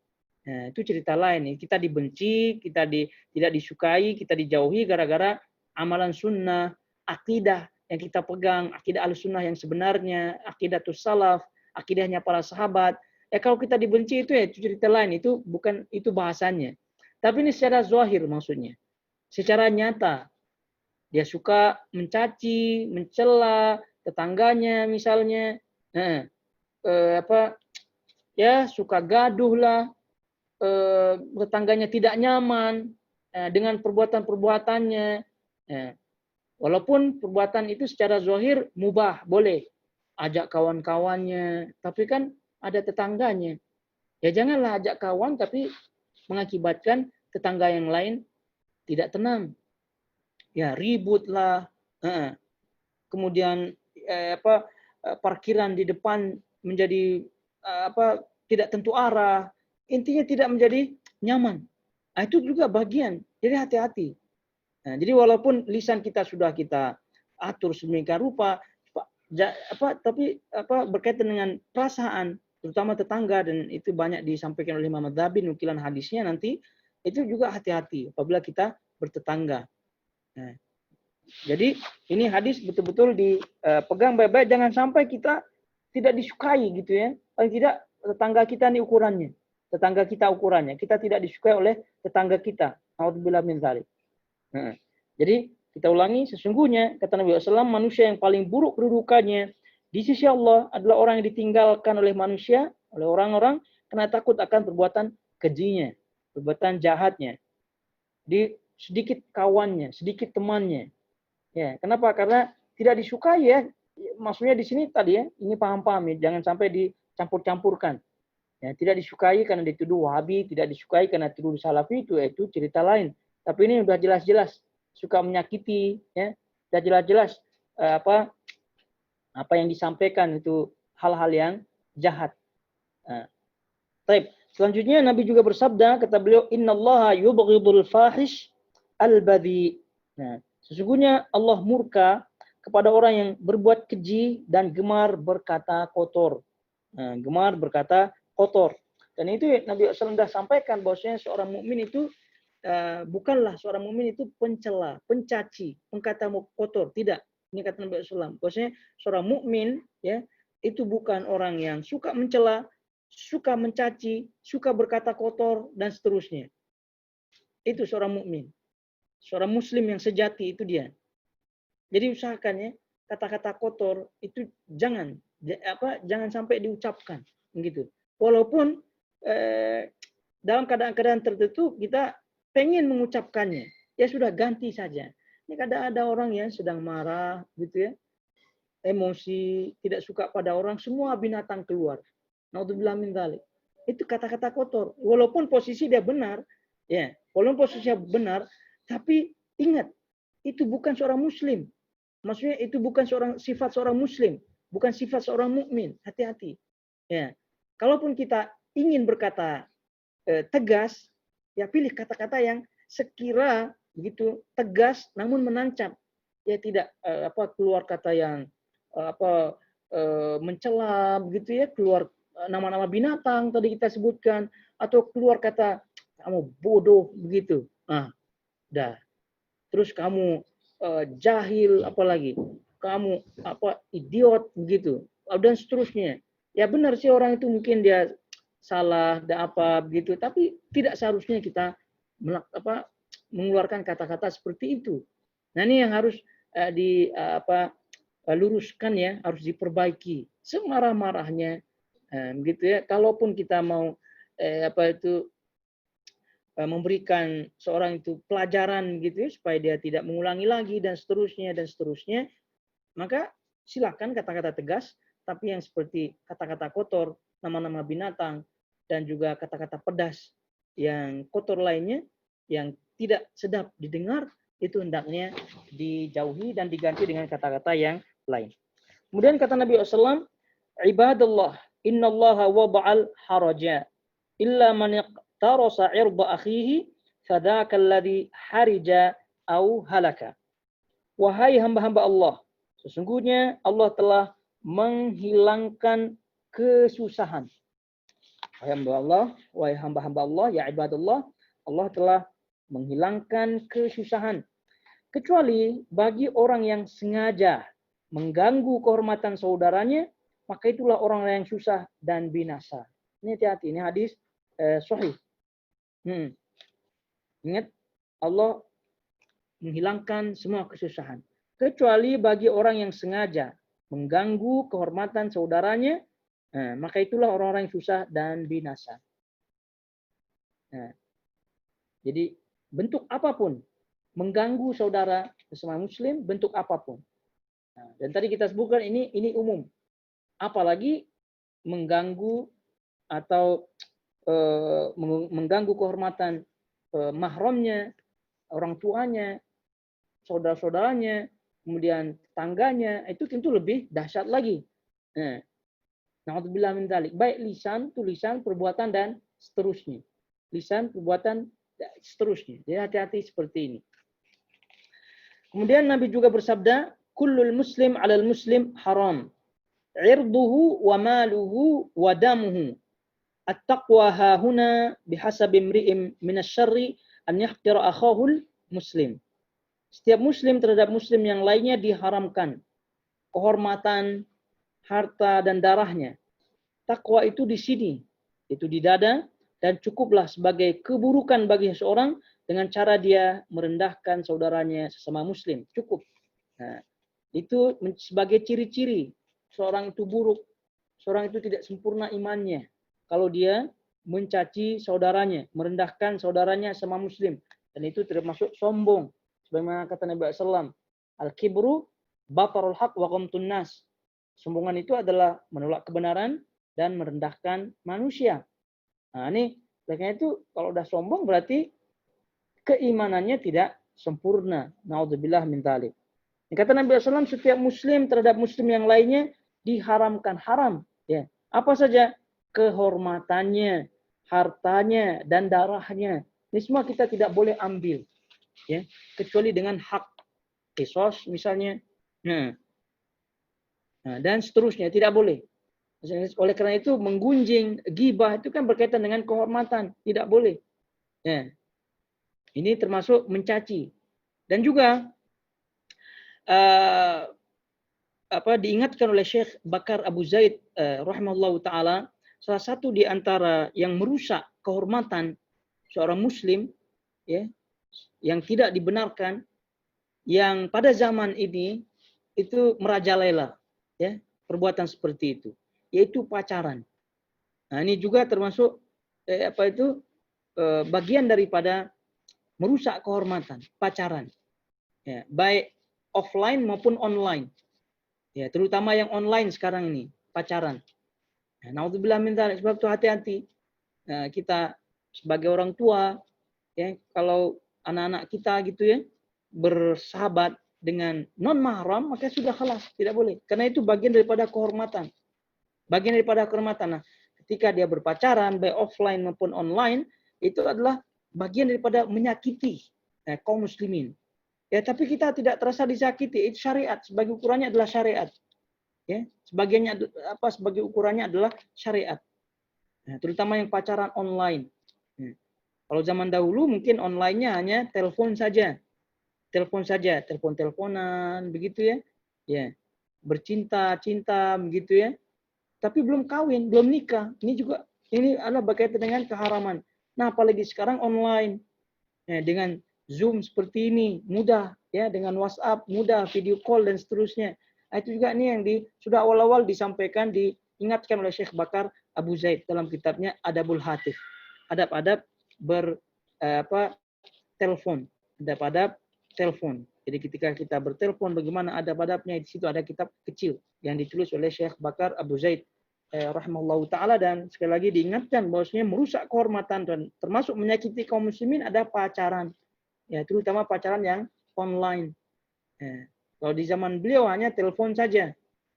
Nah, itu cerita lain. Kita dibenci, tidak disukai, kita dijauhi gara-gara amalan sunnah, akidah yang kita pegang, akidah al-sunnah yang sebenarnya, akidah salaf, akidahnya para sahabat. Ya kalau kita dibenci itu ya itu cerita lain, itu bukan itu bahasannya. Tapi ini secara zahir maksudnya. Secara nyata. Dia suka mencaci, mencela tetangganya misalnya. Nah, suka gaduh lah, tetangganya tidak nyaman dengan perbuatan-perbuatannya. Walaupun perbuatan itu secara zahir mubah, boleh ajak kawan-kawannya, tapi kan ada tetangganya. Ya janganlah ajak kawan tapi mengakibatkan tetangga yang lain tidak tenang. Ya ributlah. Kemudian parkiran di depan menjadi tidak tentu arah. Intinya tidak menjadi nyaman. Nah, itu juga bagian. Jadi hati-hati. Nah, jadi walaupun lisan kita sudah kita atur sedemikian rupa, tapi berkaitan dengan perasaan, terutama tetangga, dan itu banyak disampaikan oleh Imam Adzhabi nukilan hadisnya nanti, itu juga hati-hati apabila kita bertetangga. Nah, jadi ini hadis betul-betul dipegang baik-baik, jangan sampai kita tidak disukai gitu ya. Paling tidak tetangga kita ini ukurannya. Tetangga kita ukurannya. Kita tidak disukai oleh tetangga kita. Alhamdulillah min dzalik. Nah, jadi kita ulangi, sesungguhnya kata Nabi SAW, manusia yang paling buruk kedudukannya di sisi Allah adalah orang yang ditinggalkan oleh manusia, oleh orang-orang, karena takut akan perbuatan kejinya, perbuatan jahatnya, di sedikit kawannya, sedikit temannya. Ya, kenapa? Karena tidak disukai ya. Maksudnya di sini tadi ya, ini paham-paham ya, jangan sampai dicampur-campurkan. Ya, tidak disukai karena dituduh Wahabi, tidak disukai karena dituduh Salafi, itu cerita lain. Tapi ini sudah jelas-jelas suka menyakiti, ya, sudah jelas-jelas apa yang disampaikan itu hal-hal yang jahat. Baik. Selanjutnya Nabi juga bersabda, kata beliau, Innallaha yubghidul fahish al-badhi. Nah, sesungguhnya Allah murka kepada orang yang berbuat keji dan gemar berkata kotor. Nah, gemar berkata kotor. Dan itu Nabi SAW sudah sampaikan bahwasanya seorang mukmin itu bukanlah seorang mukmin itu pencela, pencaci, pengkata kotor, tidak. Ini kata Nabi SAW. Bahwasanya seorang mukmin ya itu bukan orang yang suka mencela, suka mencaci, suka berkata kotor dan seterusnya. Itu seorang mukmin. Seorang muslim yang sejati itu dia. Jadi usahakan ya kata-kata kotor itu jangan sampai diucapkan begitu. Walaupun dalam keadaan-keadaan tertentu kita pengen mengucapkannya, ya sudah ganti saja. Ini kadang ada orang yang sedang marah gitu ya, emosi, tidak suka pada orang, semua binatang keluar. Naudzubillah min dzalik. Itu kata-kata kotor. Walaupun posisi dia benar, ya, walaupun posisinya benar, tapi ingat itu bukan seorang muslim. Maksudnya itu bukan sifat seorang muslim, bukan sifat seorang mukmin. Hati-hati. Ya. Kalaupun kita ingin berkata tegas, ya pilih kata-kata yang sekira begitu tegas namun menancap. Ya tidak keluar kata yang mencela begitu ya, keluar nama-nama binatang tadi kita sebutkan, atau keluar kata kamu bodoh begitu. Dah. Terus kamu jahil, apalagi kamu idiot begitu, dan seterusnya. Ya benar sih orang itu mungkin dia salah dan begitu, tapi tidak seharusnya kita mengeluarkan kata-kata seperti itu. Nah ini yang harus luruskan ya, harus diperbaiki semarah-marahnya, gitu ya. Kalaupun kita mau memberikan seorang itu pelajaran gitu ya, supaya dia tidak mengulangi lagi dan seterusnya, maka silakan kata-kata tegas, tapi yang seperti kata-kata kotor, nama-nama binatang, dan juga kata-kata pedas yang kotor lainnya yang tidak sedap didengar, itu hendaknya dijauhi dan diganti dengan kata-kata yang lain. Kemudian kata Nabi SAW, Ibadallah, innallaha wada'al haraja, illa man iqtarasa irda akhihi, fadhaka alladhi harija au halaka. Wahai hamba-hamba Allah, sesungguhnya Allah telah menghilangkan kesusahan. Wahai hamba-hamba Allah, ya ibadallah, Allah telah menghilangkan kesusahan. Kecuali bagi orang yang sengaja mengganggu kehormatan saudaranya, maka itulah orang yang susah dan binasa. Ini hati-hati, ini hadis sahih. Ingat, Allah menghilangkan semua kesusahan. Kecuali bagi orang yang sengaja mengganggu kehormatan saudaranya, maka itulah orang-orang yang susah dan binasa. Jadi bentuk apapun, mengganggu saudara sesama muslim, bentuk apapun. Dan tadi kita sebutkan ini umum. Apalagi mengganggu atau mengganggu kehormatan mahramnya, orang tuanya, saudara-saudaranya, kemudian tetangganya, itu tentu lebih dahsyat lagi. Na'udzubillah min dzalik. Baik lisan, tulisan, perbuatan dan seterusnya. Lisan, perbuatan, seterusnya. Jadi hati-hati seperti ini. Kemudian Nabi juga bersabda, kullul muslim 'alal muslim haram. 'Irduhu wa maluhu wa damuhu. At-taqwa hahuna bihasabi imri'in minasyarri an yahqira akhahul muslim. Setiap muslim terhadap muslim yang lainnya diharamkan kehormatan, harta dan darahnya. Takwa itu di sini, itu di dada, dan cukuplah sebagai keburukan bagi seseorang dengan cara dia merendahkan saudaranya sesama muslim. Cukup. Itu sebagai ciri-ciri seorang itu buruk, seorang itu tidak sempurna imannya. Kalau dia mencaci saudaranya, merendahkan saudaranya sama muslim. Dan itu termasuk sombong. Sebagaimana kata Nabi SAW, Al-kibru batarul haq wa ghamtun nas. Sombongan itu adalah menolak kebenaran dan merendahkan manusia. Ini karena itu kalau udah sombong berarti keimanannya tidak sempurna. Naudzubillah min dzalik. Kata Nabi SAW, setiap muslim terhadap muslim yang lainnya diharamkan haram. Ya. Apa saja? Kehormatannya, hartanya, dan darahnya. Ini semua kita tidak boleh ambil. Ya. Kecuali dengan hak. Qisas misalnya. Dan seterusnya. Tidak boleh. Oleh karena itu menggunjing, ghibah itu kan berkaitan dengan kehormatan. Tidak boleh. Ya. Ini termasuk mencaci. Dan juga diingatkan oleh Syekh Bakar Abu Zaid rahimahullahu taala, salah satu di antara yang merusak kehormatan seorang muslim ya, yang tidak dibenarkan, yang pada zaman ini itu merajalela ya, perbuatan seperti itu, yaitu pacaran. Nah, ini juga termasuk bagian daripada merusak kehormatan, pacaran. Ya, baik offline maupun online. Ya, terutama yang online sekarang ini, pacaran. Naudzubillah min dzalik, sebab itu hati-hati. Kita sebagai orang tua, ya, kalau anak-anak kita gitu ya, bersahabat dengan non mahram, maka sudah khalas, tidak boleh. Karena itu bagian daripada kehormatan. Bagian daripada kehormatan. Nah, ketika dia berpacaran, baik offline maupun online, itu adalah bagian daripada menyakiti kaum muslimin. Ya, tapi kita tidak terasa disakiti. Itu syariat. Sebagai ukurannya adalah syariat. Ya, sebagai ukurannya adalah syariat. Nah, terutama yang pacaran online. Kalau zaman dahulu mungkin online-nya hanya telepon saja. Telepon-teleponan begitu ya. Ya. Bercinta-cinta begitu ya. Tapi belum kawin, belum nikah. Ini adalah berkaitan dengan keharaman. Nah, apalagi sekarang online. Ya, dengan Zoom seperti ini mudah ya, dengan WhatsApp mudah, video call dan seterusnya. Itu juga ini yang sudah awal-awal disampaikan, diingatkan oleh Syekh Bakar Abu Zaid dalam kitabnya Adabul Hatif. Adab-adab telepon. Adab-adab telepon. Jadi ketika kita bertelepon bagaimana adab-adabnya, di situ ada kitab kecil yang ditulis oleh Syekh Bakar Abu Zaid rahimahullahu taala, dan sekali lagi diingatkan bahwasanya merusak kehormatan dan termasuk menyakiti kaum muslimin ada pacaran. Ya, terutama pacaran yang online. Kalau di zaman beliau hanya telepon saja.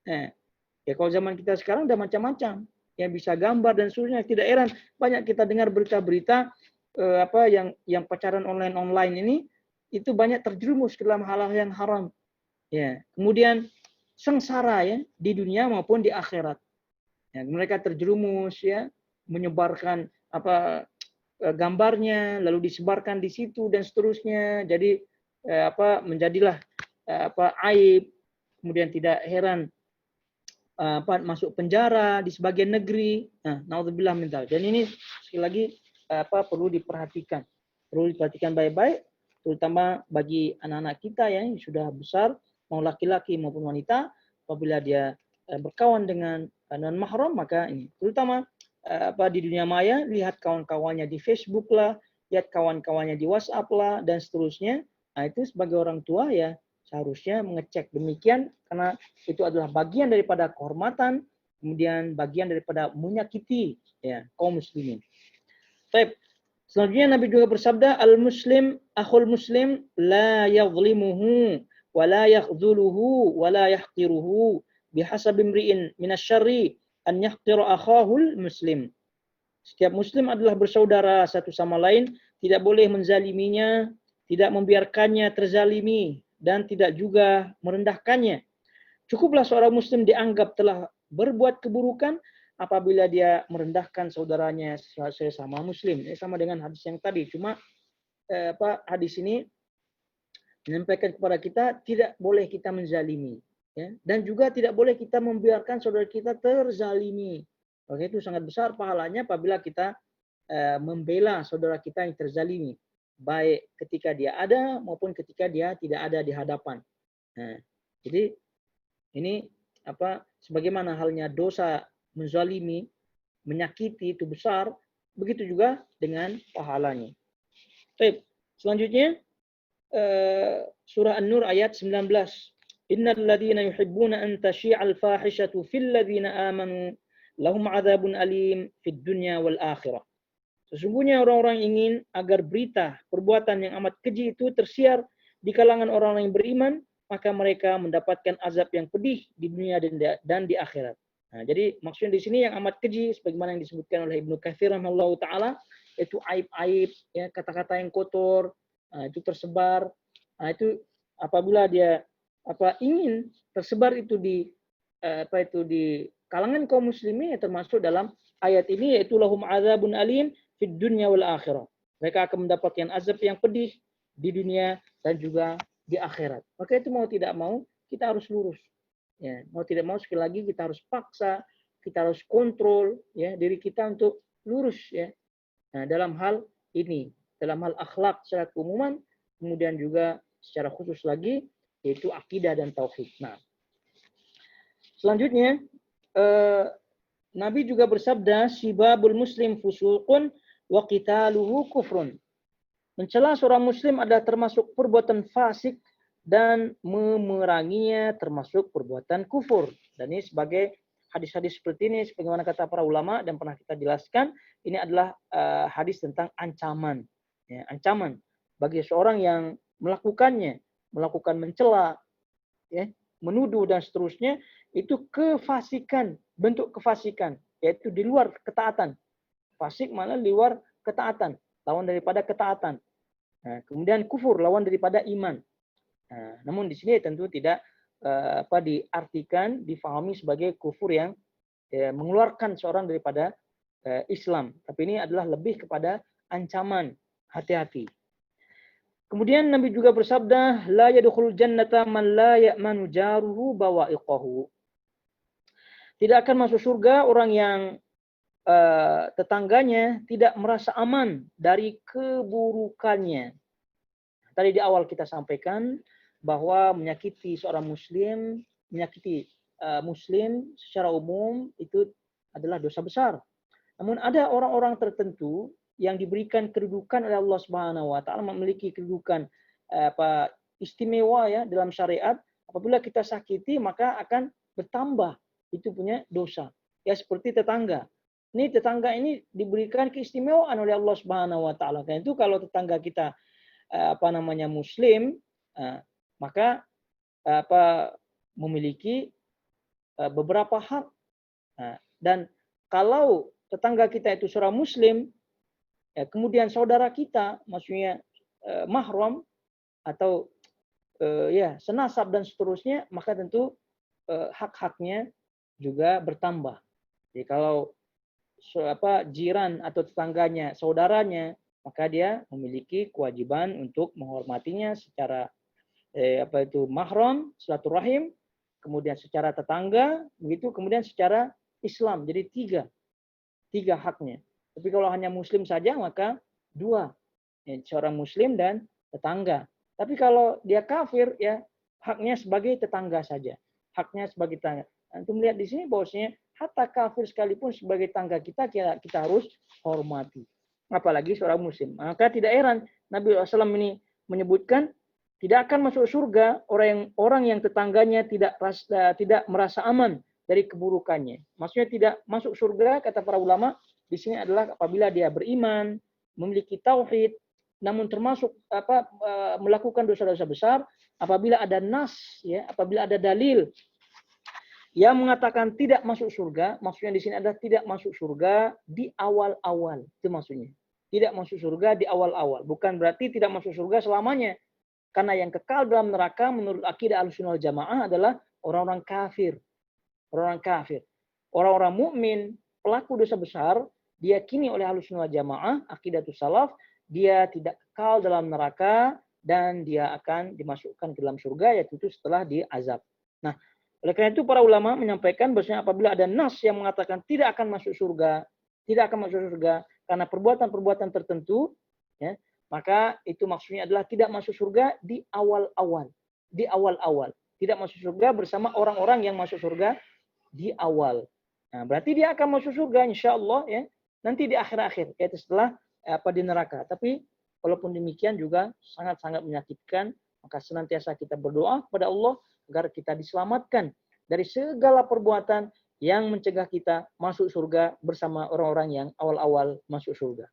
Ya kalau zaman kita sekarang udah macam-macam, yang bisa gambar dan seterusnya. Tidak heran banyak kita dengar berita-berita yang pacaran online ini itu banyak terjerumus ke dalam hal-hal yang haram. Ya, kemudian sengsara ya di dunia maupun di akhirat. Ya, mereka terjerumus ya menyebarkan gambarnya lalu disebarkan di situ dan seterusnya. Jadi menjadilah aib. Kemudian tidak heran masuk penjara di sebagian negeri. Nah, naudzubillah min dzalik. Dan ini sekali lagi perlu diperhatikan. Perlu diperhatikan baik-baik, terutama bagi anak-anak kita yang sudah besar, mau laki-laki maupun wanita, apabila dia berkawan dengan non mahram, maka ini terutama di dunia maya, lihat kawan-kawannya di Facebook lah, lihat kawan-kawannya di WhatsApp lah dan seterusnya. Nah, itu sebagai orang tua ya seharusnya mengecek demikian, karena itu adalah bagian daripada kehormatan, kemudian bagian daripada menyakiti ya kaum muslimin. Baik. Selanjutnya Nabi juga bersabda, al-muslim akhul muslim la yadhlimuhu wa la yakhdhuluhu wa la yahqiruhu bihasab imri'in minasyarri an yahqira akhahul muslim. Setiap muslim adalah bersaudara satu sama lain, tidak boleh menzaliminya, tidak membiarkannya terzalimi, dan tidak juga merendahkannya. Cukuplah seorang muslim dianggap telah berbuat keburukan apabila dia merendahkan saudaranya sesama muslim. Ini sama dengan hadis yang tadi, cuma hadis ini menyampaikan kepada kita tidak boleh kita menzalimi, ya, dan juga tidak boleh kita membiarkan saudara kita terzalimi. Oke, itu sangat besar pahalanya apabila kita membela saudara kita yang terzalimi, baik ketika dia ada maupun ketika dia tidak ada di hadapan. Nah, jadi ini sebagaimana halnya dosa menzalimi, menyakiti itu besar, begitu juga dengan pahalanya. Baik, selanjutnya surah An-Nur ayat 19. Innal ladzina yuhibbuna an tashi'al fahishatu fil ladzina amanu lahum 'adzabun alim fid dunya wal akhirah. Sesungguhnya orang-orang ingin agar berita perbuatan yang amat keji itu tersiar di kalangan orang-orang yang beriman, maka mereka mendapatkan azab yang pedih di dunia dan di akhirat. Nah, jadi maksudnya di sini yang amat keji, sebagaimana yang disebutkan oleh Ibnu Katsir rahimahullahu taala, itu aib-aib, ya, kata-kata yang kotor, itu tersebar. Nah, itu apabila dia ingin tersebar itu di di kalangan kaum muslimin, termasuk dalam ayat ini, yaitu lahum azabun alim fid dunya wal akhirah. Mereka akan mendapatkan azab yang pedih di dunia dan juga di akhirat. Maka itu mau tidak mau kita harus lurus. Ya, mau tidak mau sekali lagi kita harus paksa, kita harus kontrol ya diri kita untuk lurus ya. Nah, dalam hal ini, dalam hal akhlak secara keumuman, kemudian juga secara khusus lagi yaitu akidah dan tauhid. Nah, selanjutnya Nabi juga bersabda, sibabul muslim fusuqun wa qitaluhu kufrun. Mencela seorang muslim adalah termasuk perbuatan fasik dan memeranginya termasuk perbuatan kufur. Dan ini sebagai hadis-hadis seperti ini, sebagaimana kata para ulama dan pernah kita jelaskan, ini adalah hadis tentang ancaman. Ya, ancaman bagi seorang yang melakukannya, melakukan mencela, ya, menuduh dan seterusnya, itu kefasikan, bentuk kefasikan, yaitu di luar ketaatan. Fasik malah di luar ketaatan, lawan daripada ketaatan. Nah, kemudian kufur, lawan daripada iman. Nah, namun di sini tentu tidak diartikan, difahami sebagai kufur yang mengeluarkan seorang daripada Islam. Tapi ini adalah lebih kepada ancaman, hati-hati. Kemudian Nabi juga bersabda, la yadkhulul jannata man la ya'manu jaruhu bawa'iqahu. Tidak akan masuk surga orang yang tetangganya tidak merasa aman dari keburukannya. Tadi di awal kita sampaikan bahwa menyakiti seorang muslim, menyakiti muslim secara umum itu adalah dosa besar. Namun ada orang-orang tertentu yang diberikan kedudukan oleh Allah Subhanahu wa taala, memiliki kedudukan istimewa ya dalam syariat. Apabila kita sakiti maka akan bertambah itu punya dosa. Ya seperti tetangga. Ini tetangga ini diberikan keistimewaan oleh Allah Subhanahu wa taala. Karena itu kalau tetangga kita muslim, maka memiliki beberapa hak. Nah, dan kalau tetangga kita itu seorang muslim, ya, kemudian saudara kita, maksudnya mahram atau ya senasab dan seterusnya, maka tentu hak-haknya juga bertambah. Jadi kalau jiran atau tetangganya, saudaranya, maka dia memiliki kewajiban untuk menghormatinya secara mahram, silaturahim, kemudian secara tetangga, begitu, kemudian secara Islam. Jadi tiga haknya. Tapi kalau hanya muslim saja maka dua, ya, seorang muslim dan tetangga. Tapi kalau dia kafir, ya haknya sebagai tetangga saja. Haknya sebagai tetangga. Untuk melihat di sini bahwasanya hatta kafir sekalipun sebagai tetangga kita harus hormati. Apalagi seorang muslim. Maka tidak heran Nabi SAW ini menyebutkan tidak akan masuk surga orang yang tetangganya tidak merasa aman dari keburukannya. Maksudnya tidak masuk surga, kata para ulama, di sini adalah apabila dia beriman, memiliki tauhid, namun termasuk melakukan dosa-dosa besar, apabila ada nas, ya, apabila ada dalil yang mengatakan tidak masuk surga, maksudnya di sini adalah tidak masuk surga di awal-awal. Itu maksudnya. Tidak masuk surga di awal-awal. Bukan berarti tidak masuk surga selamanya. Karena yang kekal dalam neraka menurut akidah Ahlussunnah wal Jamaah adalah orang-orang kafir. Orang-orang kafir. Orang-orang mukmin, pelaku dosa besar, diyakini oleh Ahlussunnah wal Jamaah, akidatus salaf, dia tidak kekal dalam neraka dan dia akan dimasukkan ke dalam surga, yaitu setelah diazab. Nah, oleh karena itu para ulama menyampaikan bahwasanya apabila ada nas yang mengatakan tidak akan masuk surga karena perbuatan-perbuatan tertentu, ya, maka itu maksudnya adalah tidak masuk surga di awal-awal. Di awal-awal. Tidak masuk surga bersama orang-orang yang masuk surga di awal. Nah, berarti dia akan masuk surga insya Allah, ya, nanti di akhir-akhir, yaitu setelah di neraka. Tapi walaupun demikian juga sangat-sangat menyakitkan, maka senantiasa kita berdoa kepada Allah agar kita diselamatkan dari segala perbuatan yang mencegah kita masuk surga bersama orang-orang yang awal-awal masuk surga.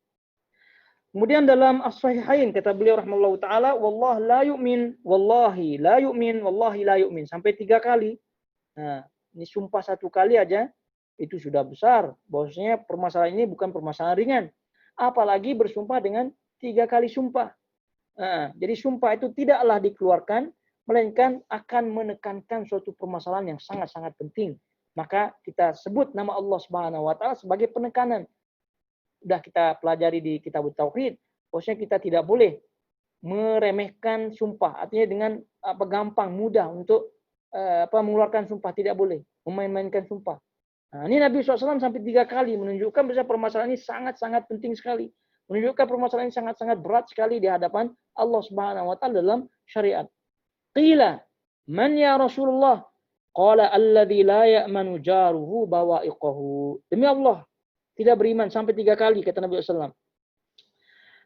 Kemudian dalam As-Sahihain kata beliau rahimahullahu taala, wallah la yu'min, wallahi la yu'min, wallahi la yu'min, sampai 3 kali. Nah, ini sumpah 1 kali aja itu sudah besar. Bahwasanya permasalahan ini bukan permasalahan ringan. Apalagi bersumpah dengan 3 kali sumpah. Nah, jadi sumpah itu tidaklah dikeluarkan, melainkan akan menekankan suatu permasalahan yang sangat-sangat penting. Maka kita sebut nama Allah Subhanahu wa taala sebagai penekanan. Sudah kita pelajari di kitab Tauhid, bahwasanya kita tidak boleh meremehkan sumpah. Artinya dengan gampang, mudah untuk mengeluarkan sumpah, tidak boleh memain-mainkan sumpah. Nah, ini Nabi SAW sampai 3 kali menunjukkan bahwa permasalahan ini sangat-sangat penting sekali. Menunjukkan permasalahan ini sangat-sangat berat sekali di hadapan Allah Subhanahu wa taala dalam syariat. Qila, man ya Rasulullah? Qala alladzi la ya'manu jaruhu bawa'iqahu. Demi Allah, tidak beriman sampai 3 kali, kata Nabi SAW.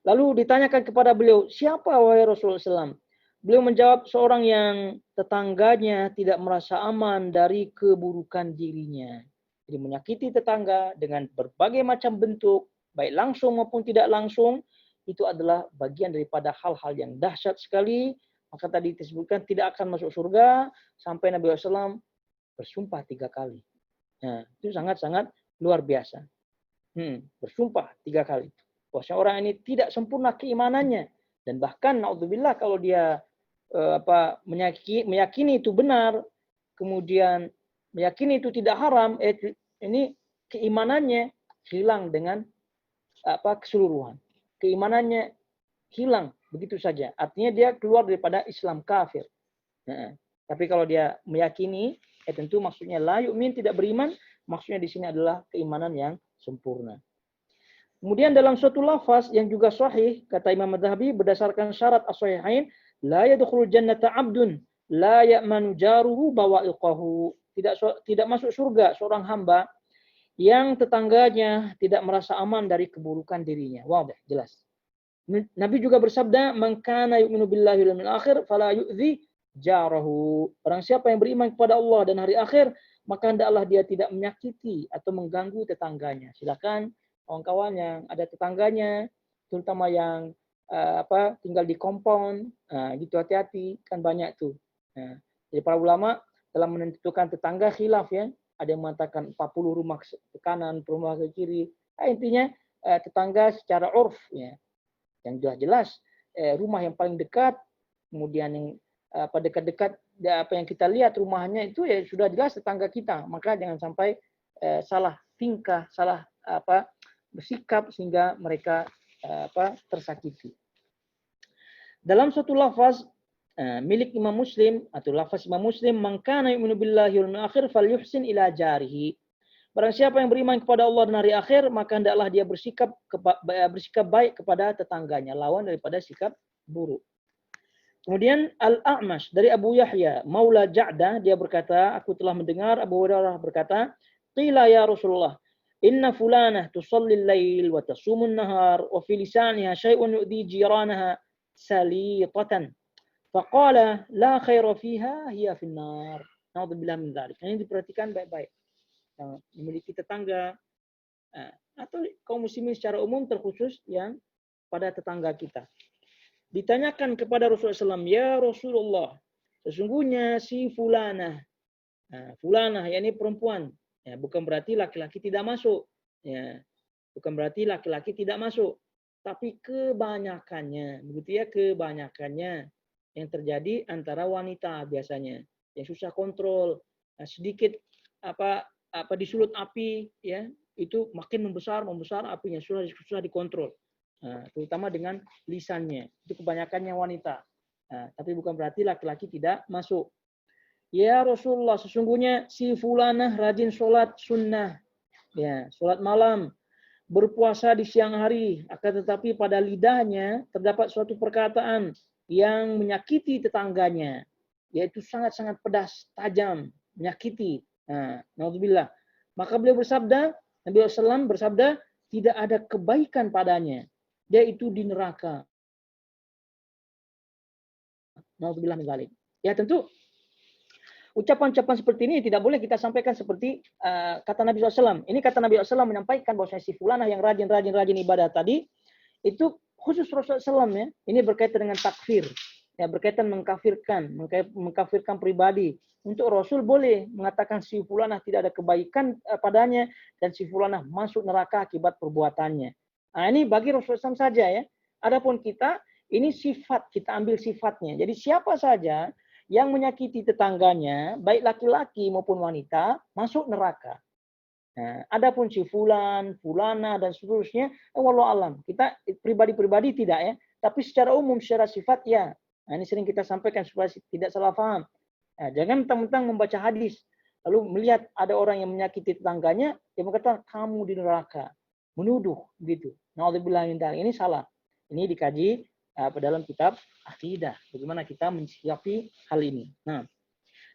Lalu ditanyakan kepada beliau, siapa wahai Rasulullah SAW? Beliau menjawab, seorang yang tetangganya tidak merasa aman dari keburukan dirinya. Jadi menyakiti tetangga dengan berbagai macam bentuk, baik langsung maupun tidak langsung, itu adalah bagian daripada hal-hal yang dahsyat sekali. Maka tadi disebutkan tidak akan masuk surga sampai Nabi SAW bersumpah 3 kali. Nah, itu sangat-sangat luar biasa. Bersumpah 3 kali. Bahwasanya orang ini tidak sempurna keimanannya, dan bahkan naudzubillah kalau dia meyakini itu benar, kemudian meyakini itu tidak haram, ini keimanannya hilang dengan keseluruhan. Keimanannya hilang begitu saja. Artinya dia keluar daripada Islam, kafir. Nah, tapi kalau dia meyakini, tentu maksudnya la yu'min, tidak beriman, maksudnya di sini adalah keimanan yang sempurna. Kemudian dalam suatu lafaz yang juga sahih, kata Imam Adz-Dzahabi berdasarkan syarat as-sahihain, la yadkhulul jannata 'abdun la ya'manu jaruhu bawa'iqahu. Tidak masuk surga seorang hamba yang tetangganya tidak merasa aman dari keburukan dirinya. Wadah, jelas. Nabi juga bersabda, "Man kana yu'minu billahi wal yawmil akhir fala yu'dzi jarahu." Barang siapa yang beriman kepada Allah dan hari akhir, maka hendaklah dia tidak menyakiti atau mengganggu tetangganya. Silakan kawan-kawan yang ada tetangganya, terutama yang tinggal di kompon, gitu, hati-hati, kan banyak tuh. Nah, jadi para ulama dalam menentukan tetangga khilaf ya. Ada yang mengatakan 40 rumah ke kanan, rumah ke kiri. Intinya tetangga secara urf ya. Yang jelas rumah yang paling dekat, kemudian yang dekat-dekat apa yang kita lihat rumahnya itu ya sudah jelas tetangga kita. Maka jangan sampai salah tingkah, salah bersikap sehingga mereka tersakiti. Dalam suatu lafaz milik Imam Muslim atau lafaz Imam Muslim, "Man kana yu'minu billahi wal yawmil akhir falyuhsin ila jarihi." Barang siapa yang beriman kepada Allah dan hari akhir, maka hendaklah dia bersikap baik kepada tetangganya, lawan daripada sikap buruk. Kemudian Al-A'mash dari Abu Yahya Maula Ja'dah, dia berkata, aku telah mendengar Abu Hurairah berkata, "Qila ya Rasulullah, inna fulanah tusallil lail wa tasumun nahar wa fi lisaniha syai'un yu'dhi jiranaha salitatan. Faqala la khaira fiha hiya finnar." Na'udzubillah min dzalik. Ini diperhatikan baik-baik. Yang memiliki tetangga atau kaum muslimin secara umum, terkhusus yang pada tetangga kita. Ditanyakan kepada Rasulullah SAW, "Ya Rasulullah, sesungguhnya si fulanah." Fulanah yakni perempuan. Ya, bukan berarti laki-laki tidak masuk. Ya, bukan berarti laki-laki tidak masuk. Tapi kebanyakannya, begitu ya, kebanyakannya yang terjadi antara wanita biasanya, yang susah kontrol, sedikit disulut api, ya itu makin membesar apinya, susah dikontrol. Terutama dengan lisannya, itu kebanyakannya wanita. Tapi bukan berarti laki-laki tidak masuk. Ya Rasulullah, sesungguhnya si fulanah rajin sholat sunnah, ya sholat malam, berpuasa di siang hari, akan tetapi pada lidahnya terdapat suatu perkataan yang menyakiti tetangganya, yaitu sangat-sangat pedas, tajam, menyakiti. Naudzubillah. Maka beliau bersabda, Nabi SAW bersabda, tidak ada kebaikan padanya, dia itu di neraka. Naudzubillah min dzalik. Ya tentu ucapan-ucapan seperti ini tidak boleh kita sampaikan seperti kata Nabi SAW. Ini kata Nabi SAW menyampaikan bahwa si fulanah yang rajin ibadah tadi, itu khusus Rasulullah SAW ya. Ini berkaitan dengan takfir. Ya, berkaitan mengkafirkan pribadi. Untuk Rasul boleh mengatakan si fulanah tidak ada kebaikan padanya dan si fulanah masuk neraka akibat perbuatannya. Ini bagi Rasulullah SAW saja ya. Adapun kita, ini sifat, kita ambil sifatnya. Jadi siapa saja yang menyakiti tetangganya, baik laki-laki maupun wanita, masuk neraka. Adapun si fulan, fulana dan seterusnya, wallahu alam. Kita pribadi-pribadi tidak ya, tapi secara umum, secara sifat ya. Ini sering kita sampaikan supaya tidak salah paham. Jangan mentang-mentang membaca hadis, lalu melihat ada orang yang menyakiti tetangganya, dia berkata kamu di neraka, menuduh gitu. Na'udzubillah min dzalik. Ini salah. Ini dikaji dalam kitab akidah. Bagaimana kita mensikapi hal ini.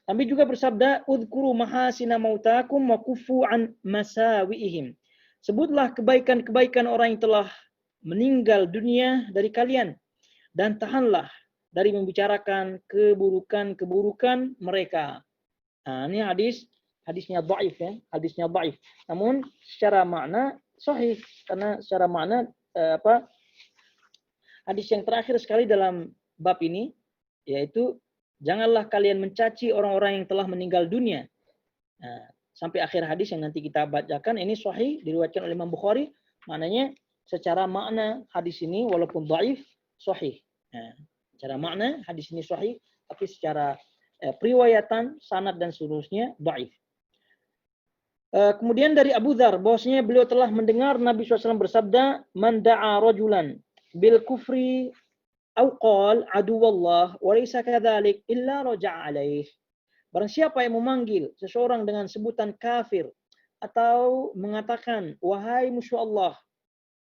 Nabi juga bersabda, "Udhkuru mahasina mautakum wa kufu an masawiihim." Sebutlah kebaikan-kebaikan orang yang telah meninggal dunia dari kalian dan tahanlah dari membicarakan keburukan-keburukan mereka. Ini hadisnya dhaif ya, hadisnya dhaif. Namun secara makna sahih, karena secara makna hadis yang terakhir sekali dalam bab ini, yaitu janganlah kalian mencaci orang-orang yang telah meninggal dunia. Sampai akhir hadis yang nanti kita bacakan, ini sahih, diriwayatkan oleh Imam Bukhari. Maknanya secara makna hadis ini walaupun dhaif, sahih. Secara makna hadis ini sahih, tapi secara periwayatan, sanad dan seterusnya dhaif. Kemudian dari Abu Dzar, bahwasanya beliau telah mendengar Nabi SAW bersabda, "Man da'a rajulan bil kufri au qala aduwallah wa laysa kadzalik illa raja'a alaih." Barang siapa yang memanggil seseorang dengan sebutan kafir atau mengatakan wahai musuh Allah,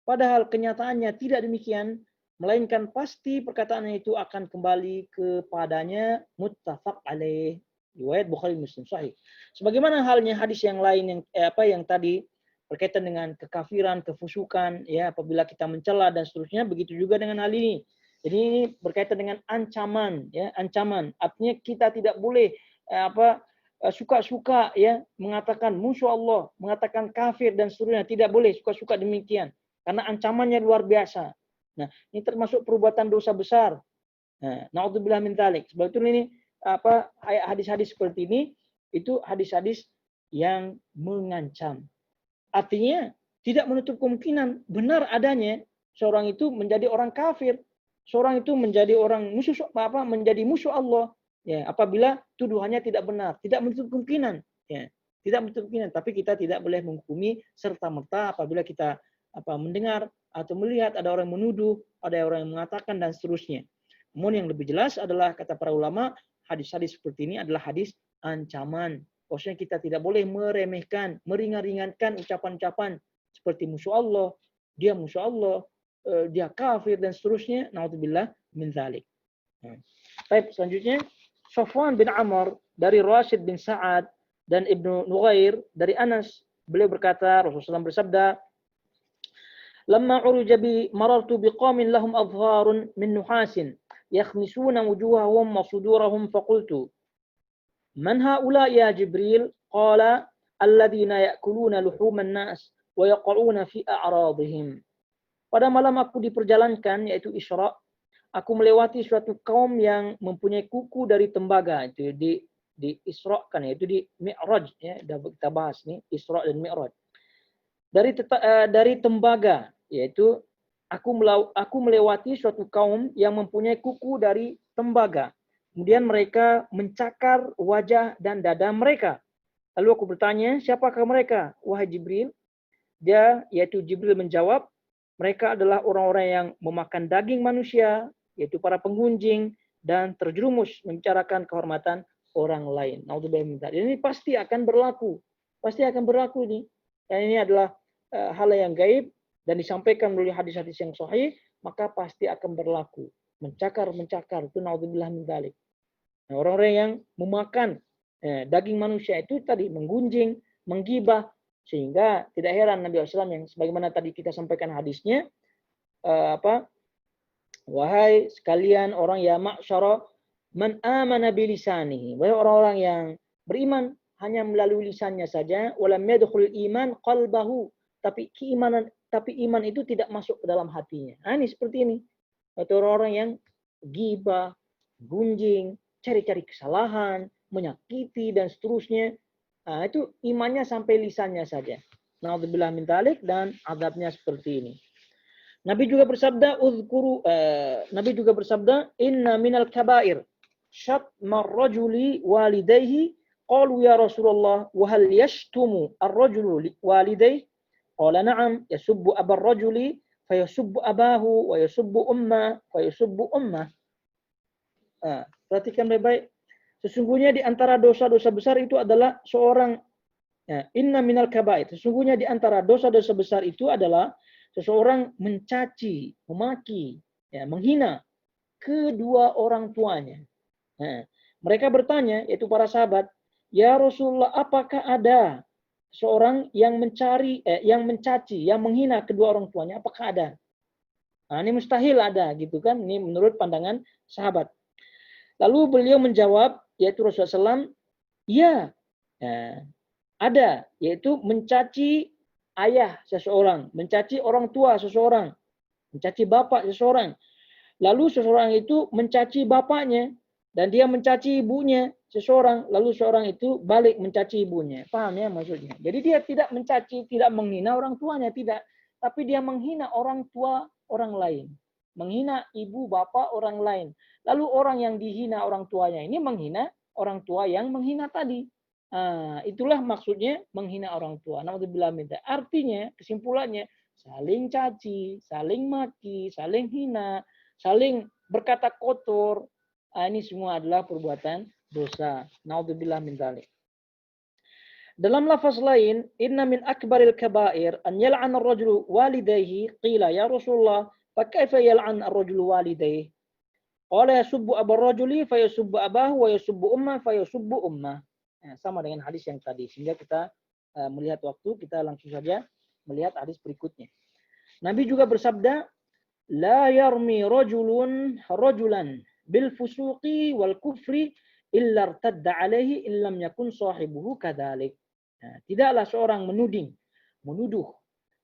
padahal kenyataannya tidak demikian, melainkan pasti perkataannya itu akan kembali kepadanya, muttafaq alaih. Riwayat Bukhari Muslim sahih. Sebagaimana halnya hadis yang lain yang tadi berkaitan dengan kekafiran, kefusukan, ya apabila kita mencela dan seterusnya, begitu juga dengan hal ini. Jadi ini berkaitan dengan ancaman, ya ancaman. Artinya kita tidak boleh suka-suka ya mengatakan musuh Allah, mengatakan kafir dan seterusnya, tidak boleh suka-suka demikian karena ancamannya luar biasa. Nah, ini termasuk perbuatan dosa besar. Na'udzubillah min dzalik. Sebab itu ini hadis-hadis seperti ini itu hadis-hadis yang mengancam. Artinya tidak menutup kemungkinan benar adanya seorang itu menjadi orang kafir, seorang itu menjadi orang menjadi musuh Allah. Ya, apabila tuduhannya tidak benar, tidak menutup kemungkinan. Ya, tidak menutup kemungkinan. Tapi kita tidak boleh menghukumi serta merta apabila kita mendengar atau melihat ada orang menuduh, ada orang yang mengatakan dan seterusnya. Namun yang lebih jelas adalah kata para ulama, hadis-hadis seperti ini adalah hadis ancaman. Maksudnya kita tidak boleh meremehkan, meringan-ringankan ucapan-ucapan seperti musuh Allah, dia kafir dan seterusnya. Naudzubillah min dzalik. Baik, selanjutnya Safwan bin Amr dari Rashid bin Sa'ad dan Ibnu Nughair dari Anas, beliau berkata, Rasulullah SAW bersabda, "Lamma uruja bi marartu biqaumin lahum adharun min nuhasin yakhmisuna wujuhahum wa sudurahum faqultu Man haula ya Jibril? Qala alladzina ya'kuluna luhuman nas wa yaqa'una fi a'radihim." Pada malam aku diperjalankan, yaitu Isra, aku melewati suatu kaum yang mempunyai kuku dari tembaga. Itu di Isra kan, yaitu di Mi'raj, ya, kita bahas nih Isra dan Mi'raj. Dari tembaga, yaitu aku melewati suatu kaum yang mempunyai kuku dari tembaga. Kemudian mereka mencakar wajah dan dada mereka. Lalu aku bertanya, siapakah mereka? Wahai Jibril. Yaitu Jibril menjawab, mereka adalah orang-orang yang memakan daging manusia, yaitu para penggunjing, dan terjerumus membicarakan kehormatan orang lain. Naudzubillah. Ini pasti akan berlaku. Pasti akan berlaku ini. Dan ini adalah hal yang gaib dan disampaikan melalui hadis-hadis yang sahih, maka pasti akan berlaku. Mencakar itu naudzubillah min dzalik. Nah, orang-orang yang memakan daging manusia itu tadi menggunjing, menggibah, sehingga tidak heran Nabi SAW yang sebagaimana tadi kita sampaikan hadisnya, wahai sekalian orang ya ma'syara man amana bilisanihi, wahai orang-orang yang beriman hanya melalui lisannya saja, walam yadkhul iman qalbahu, tapi iman itu tidak masuk ke dalam hatinya. Nah, ini seperti ini. Atau orang-orang yang gibah, gunjing, cari-cari kesalahan, menyakiti dan seterusnya. Nah, itu imannya sampai lisannya saja. Naudzubillah min dzalik, dan adabnya seperti ini. Nabi juga bersabda, inna minal kabair syatmar rajuli walidayhi. Qalu ya Rasulullah wa hal yashtumu ar-rajulu walidayhi? Qala na'am, yasubbu abar rajuli fayasubbu abahu wa yasubbu umma fayasubbu ummah. Perhatikan baik-baik. Sesungguhnya di antara dosa-dosa besar itu adalah seorang, inna minal kabair. Sesungguhnya di antara dosa-dosa besar itu adalah seseorang mencaci, memaki, menghina kedua orang tuanya. Mereka bertanya, yaitu para sahabat, ya Rasulullah, apakah ada seorang yang mencaci, yang menghina kedua orang tuanya? Apakah ada? Nah, ini mustahil ada, gitu kan? Ini menurut pandangan sahabat. Lalu beliau menjawab, yaitu Rasulullah SAW, ya, ada, yaitu mencaci ayah seseorang, mencaci orang tua seseorang, mencaci bapak seseorang. Lalu seseorang itu mencaci bapaknya, dan dia mencaci ibunya seseorang, lalu seorang itu balik mencaci ibunya. Paham ya maksudnya? Jadi dia tidak mencaci, tidak menghina orang tuanya, tidak. Tapi dia menghina orang tua orang lain. Menghina ibu, bapak orang lain. Lalu orang yang dihina orang tuanya ini menghina orang tua yang menghina tadi. Itulah maksudnya menghina orang tua. Naudzubillah min dzalik. Artinya, kesimpulannya, saling caci, saling maki, saling hina, saling berkata kotor. Ini semua adalah perbuatan dosa. Naudzubillah min dzalik. Dalam lafaz lain, inna min akbaril kabair an yal'ana ar-rajulu walidayhi. Qila ya Rasulullah, fa kaifa yal'an ar-rajulu walidayhi? Qala yasubbu abar rajuli fa yasubbu abahu wa yasubbu ummah fa yasubbu ummah. Sama dengan hadis yang tadi. Sehingga kita melihat waktu, kita langsung saja melihat hadis berikutnya. Nabi juga bersabda, la yarmi rajulun rajulan bil fusuqi wal kufri illa irtadda alaihi illam yakun sahibuhu kadzalik. Tidaklah seorang menuduh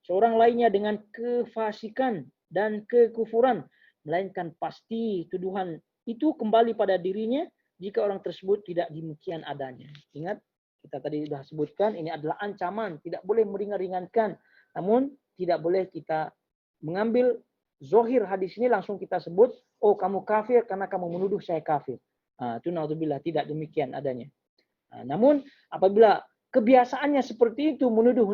seorang lainnya dengan kefasikan dan kekufuran, melainkan pasti tuduhan itu kembali pada dirinya jika orang tersebut tidak demikian adanya. Ingat, Kita tadi sudah sebutkan ini adalah ancaman, tidak boleh meringan-ringankan. Namun tidak boleh kita mengambil zohir hadis ini langsung kita sebut, oh kamu kafir karena kamu menuduh saya kafir. Itu naudzubillah, tidak demikian adanya. Namun apabila kebiasaannya seperti itu, menuduh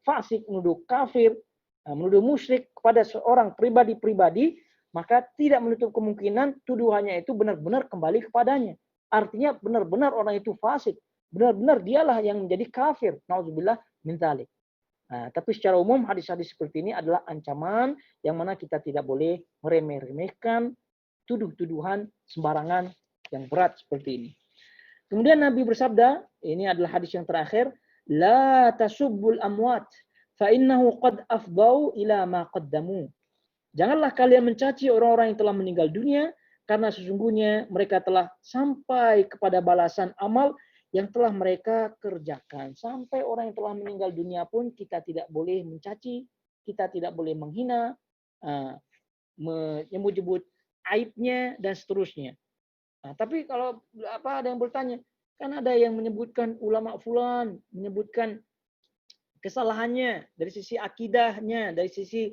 fasik, menuduh kafir, menuduh musyrik kepada seorang pribadi-pribadi, maka tidak menutup kemungkinan tuduhannya itu benar-benar kembali kepadanya. Artinya benar-benar orang itu fasik, benar-benar dialah yang menjadi kafir. Nauzubillah min dzalik. Tapi secara umum hadis-hadis seperti ini adalah ancaman yang mana kita tidak boleh meremeh-remehkan tuduh-tuduhan sembarangan yang berat seperti ini. Kemudian Nabi bersabda, ini adalah hadis yang terakhir, la tasubbul amwat fa innahu qad afdau ila ma qaddamu. Janganlah kalian mencaci orang-orang yang telah meninggal dunia karena sesungguhnya mereka telah sampai kepada balasan amal yang telah mereka kerjakan. Sampai orang yang telah meninggal dunia pun kita tidak boleh mencaci, kita tidak boleh menghina, menyebut-nyebut aibnya dan seterusnya. Tapi kalau ada yang bertanya, kan ada yang menyebutkan ulama fulan, menyebutkan kesalahannya dari sisi akidahnya, dari sisi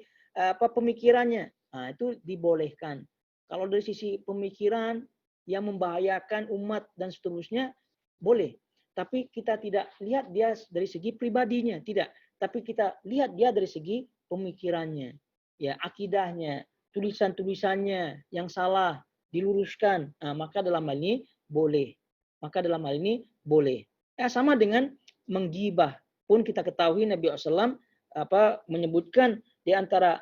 pemikirannya. Itu dibolehkan. Kalau dari sisi pemikiran yang membahayakan umat dan seterusnya, boleh. Tapi kita tidak lihat dia dari segi pribadinya, tidak. Tapi kita lihat dia dari segi pemikirannya, ya akidahnya, tulisan-tulisannya yang salah diluruskan. Maka dalam hal ini boleh. Sama dengan menggibah pun kita ketahui Nabi SAW menyebutkan di antara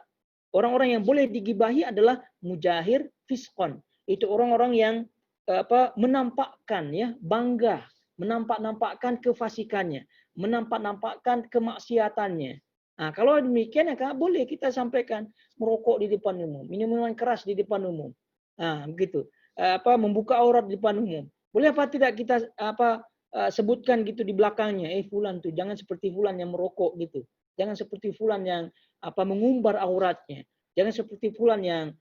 orang-orang yang boleh digibahi adalah mujahir fiskon. Itu orang-orang yang menampakkan bangga, menampak-nampakkan kefasikannya, menampak-nampakkan kemaksiatannya. Kalau demikian boleh kita sampaikan merokok di depan umum, minuman keras di depan umum. Begitu. Membuka aurat di depan umum. Boleh apa tidak kita sebutkan gitu di belakangnya, fulan tuh jangan seperti fulan yang merokok gitu. Jangan seperti fulan yang mengumbar auratnya. Jangan seperti fulan yang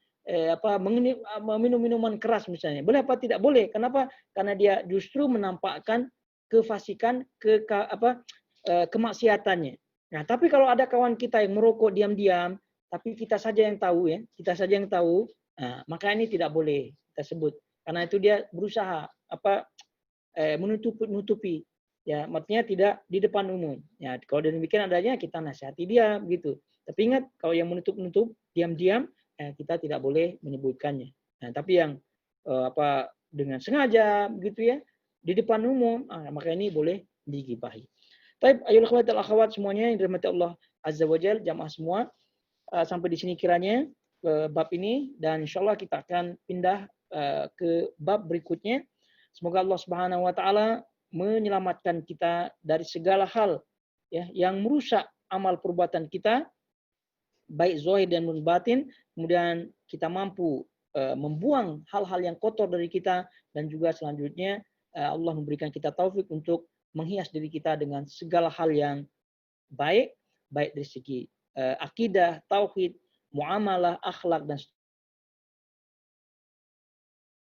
meminum minuman keras misalnya. Boleh apa tidak boleh? Kenapa? Karena dia justru menampakkan kefasikan, kemaksiatannya. Nah, tapi kalau ada kawan kita yang merokok diam-diam, tapi kita saja yang tahu maka ini tidak boleh kita sebut. Karena itu dia berusaha menutupi, ya, maksudnya tidak di depan umum. Ya, kalau demikian adanya kita nasihati dia begitu. Tapi ingat kalau yang menutup diam-diam, kita tidak boleh menyebutkannya. Nah, tapi yang dengan sengaja begitu ya di depan umum, maka ini boleh digibahi. Baik, ayolah akhwat semuanya yang dirahmati Allah Azza wa Jalla, jamaah semua. Sampai di sini kiranya bab ini, dan insyaallah kita akan pindah ke bab berikutnya. Semoga Allah Subhanahu wa taala menyelamatkan kita dari segala hal yang merusak amal perbuatan kita, baik zahir dan batin. Kemudian kita mampu membuang hal-hal yang kotor dari kita, dan juga selanjutnya Allah memberikan kita taufik untuk menghias diri kita dengan segala hal yang baik dari segi akidah, tauhid, muamalah, akhlak dan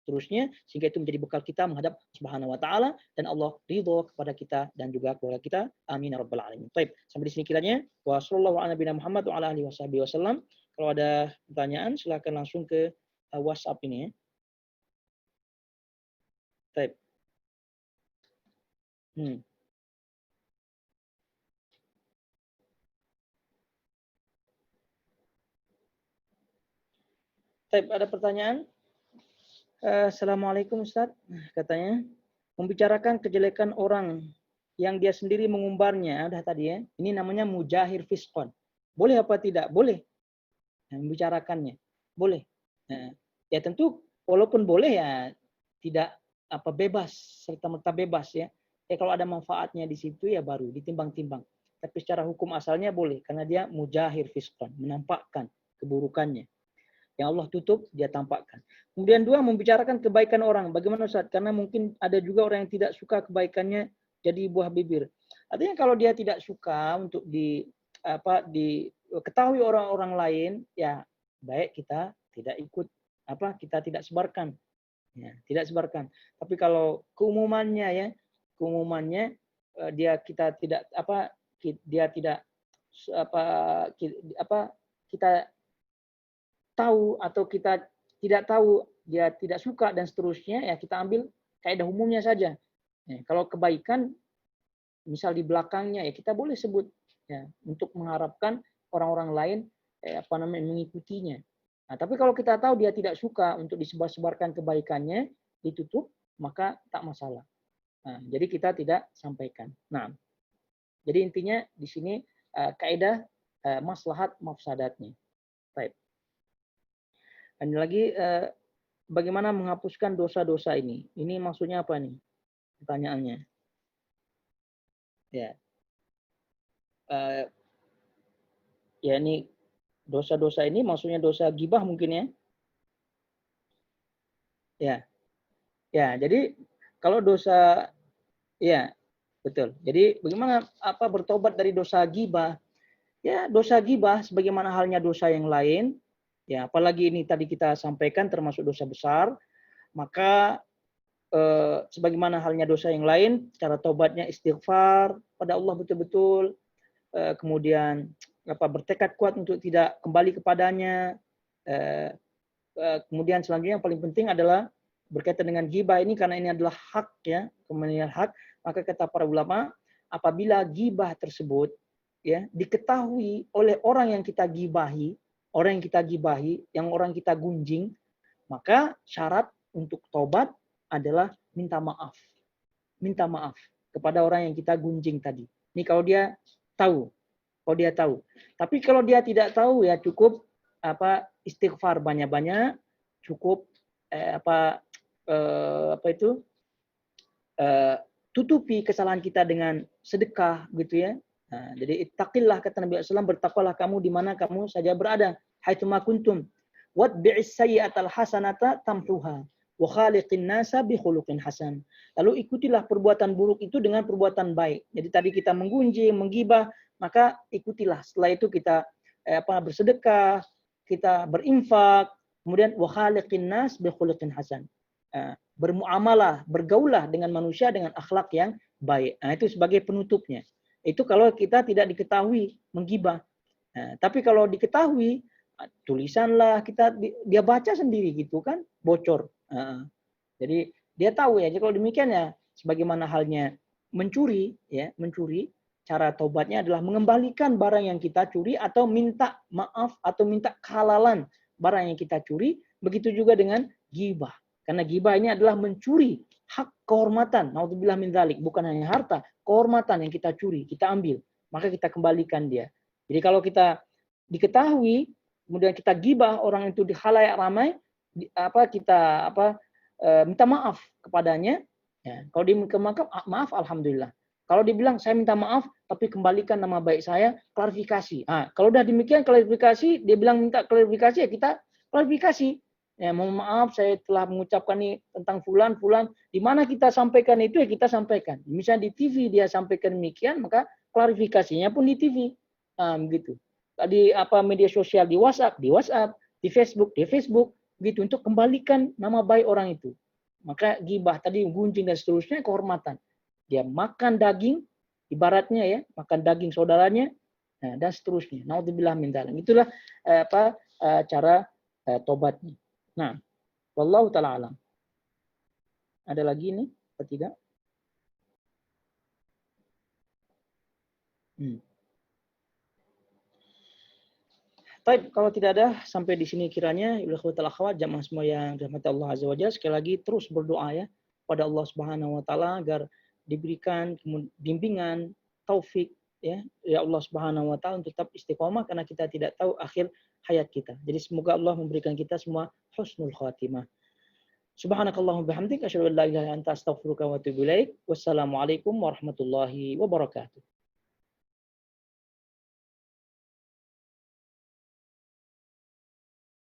seterusnya, sehingga itu menjadi bekal kita menghadap Subhanahu wa taala dan Allah ridho kepada kita dan juga keluarga kita. Amin ya rabbal alamin. Baik, sampai di sini kiranya. Wa sallallahu ala nabiyina Muhammad wa ala alihi wasallam. Kalau ada pertanyaan silakan langsung ke WhatsApp ini ya. Baik. Baik, ada pertanyaan? Assalamualaikum Ustaz, katanya membicarakan kejelekan orang yang dia sendiri mengumbarnya, udah tadi ya, ini namanya mujahir fiskon. Boleh apa tidak? Boleh. Membicarakannya, boleh. Ya tentu walaupun boleh ya tidak bebas, serta-merta bebas ya. Kalau ada manfaatnya di situ ya baru ditimbang-timbang. Tapi secara hukum asalnya boleh, karena dia mujahir fiskon, menampakkan keburukannya. Yang Allah tutup, dia tampakkan. Kemudian dua, membicarakan kebaikan orang. Bagaimana Ustaz? Karena mungkin ada juga orang yang tidak suka kebaikannya jadi buah bibir. Artinya kalau dia tidak suka untuk diketahui orang-orang lain, ya baik kita tidak ikut, kita tidak sebarkan. Ya, tidak sebarkan. Tapi kalau keumumannya ya, keumumannya kita tidak kita tahu atau kita tidak tahu, dia tidak suka dan seterusnya, ya kita ambil kaidah umumnya saja. Kalau kebaikan misal di belakangnya ya kita boleh sebut ya untuk mengharapkan orang-orang lain mengikutinya. Nah, tapi kalau kita tahu dia tidak suka untuk disebar-sebarkan kebaikannya, ditutup, maka tak masalah. Nah, jadi kita tidak sampaikan. Nah, jadi intinya di sini kaidah maslahat mafsadatnya. Baik. Dan lagi bagaimana menghapuskan dosa-dosa ini? Ini maksudnya apa nih? Pertanyaannya. Ya. Ya ini dosa-dosa ini maksudnya dosa ghibah mungkin ya. Ya. Ya, jadi kalau dosa ya, betul. Jadi bagaimana bertobat dari dosa ghibah? Ya, dosa ghibah sebagaimana halnya dosa yang lain, ya apalagi ini tadi kita sampaikan termasuk dosa besar, maka sebagaimana halnya dosa yang lain, cara tobatnya istighfar pada Allah betul-betul, kemudian bertekad kuat untuk tidak kembali kepadanya. Kemudian selanjutnya yang paling penting adalah berkaitan dengan ghibah ini, karena ini adalah hak ya, kemudian hak, maka kata para ulama, apabila ghibah tersebut ya diketahui oleh orang yang kita ghibahi, yang orang kita gunjing, maka syarat untuk tobat adalah minta maaf. Minta maaf kepada orang yang kita gunjing tadi. Ini kalau dia tahu. Tapi kalau dia tidak tahu ya cukup istighfar banyak-banyak, cukup tutupi kesalahan kita dengan sedekah gitu ya. Nah, jadi ittaqillah kata Nabi SAW, bertakwalah kamu di mana kamu saja berada. Haitsuma kuntum watbi'is sayyi'atal hasanata tamhuha wa khaliqin nasa bi khuluqin hasan. Lalu ikutilah perbuatan buruk itu dengan perbuatan baik. Jadi tadi kita menggunjing, menggibah, maka ikutilah. Setelah itu kita bersedekah, kita berinfak, kemudian wa khaliqin nas bi khuluqin hasan. Bermuamalah, bergaulah dengan manusia dengan akhlak yang baik. Nah, itu sebagai penutupnya. Itu kalau kita tidak diketahui menggibah. Nah, tapi kalau diketahui, tulisanlah dia baca sendiri gitu kan, bocor. Jadi dia tahu ya. Jadi kalau demikian ya, sebagaimana halnya mencuri, cara tobatnya adalah mengembalikan barang yang kita curi atau minta maaf atau minta kehalalan barang yang kita curi. Begitu juga dengan ghibah. Karena ghibah ini adalah mencuri hak kehormatan. Naudzubillah min dzalik, bukan hanya harta, kehormatan yang kita curi, kita ambil, maka kita kembalikan dia. Jadi kalau kita diketahui, kemudian kita ghibah orang itu di khalayak ramai, kita minta maaf kepadanya. Ya, kalau dia minta maaf, alhamdulillah. Kalau dibilang saya minta maaf, tapi kembalikan nama baik saya, klarifikasi. Kalau udah demikian klarifikasi, dia bilang minta klarifikasi, ya kita klarifikasi. Ya, mohon maaf saya telah mengucapkan ini tentang fulan, di mana kita sampaikan itu ya kita sampaikan. Misalnya di TV dia sampaikan demikian, maka klarifikasinya pun di TV. Begitu. Di media sosial di WhatsApp, di Facebook, gitu untuk kembalikan nama baik orang itu. Maka ghibah tadi gunjing dan seterusnya kehormatan. Dia makan daging ibaratnya ya, makan daging saudaranya dan seterusnya. Naudzubillah min dzalik. Itulah cara tobatnya. Nah, wallahu ta'ala alam. Ada lagi nih, atau tidak? Baik, kalau tidak ada sampai di sini kiranya ibu akhwat akhwat jamaah semua yang dirahmati Allah Azza wa Jalla, sekali lagi terus berdoa ya pada Allah Subhanahu wa taala agar diberikan bimbingan, taufik ya Allah Subhanahu wa taala untuk tetap istiqomah, karena kita tidak tahu akhir hayat kita. Jadi semoga Allah memberikan kita semua husnul khatimah. Subhanakallahumma bihamdika asyhadu an la ilaha illa anta astaghfiruka wa atubu ilaik. Wassalamualaikum warahmatullahi wabarakatuh.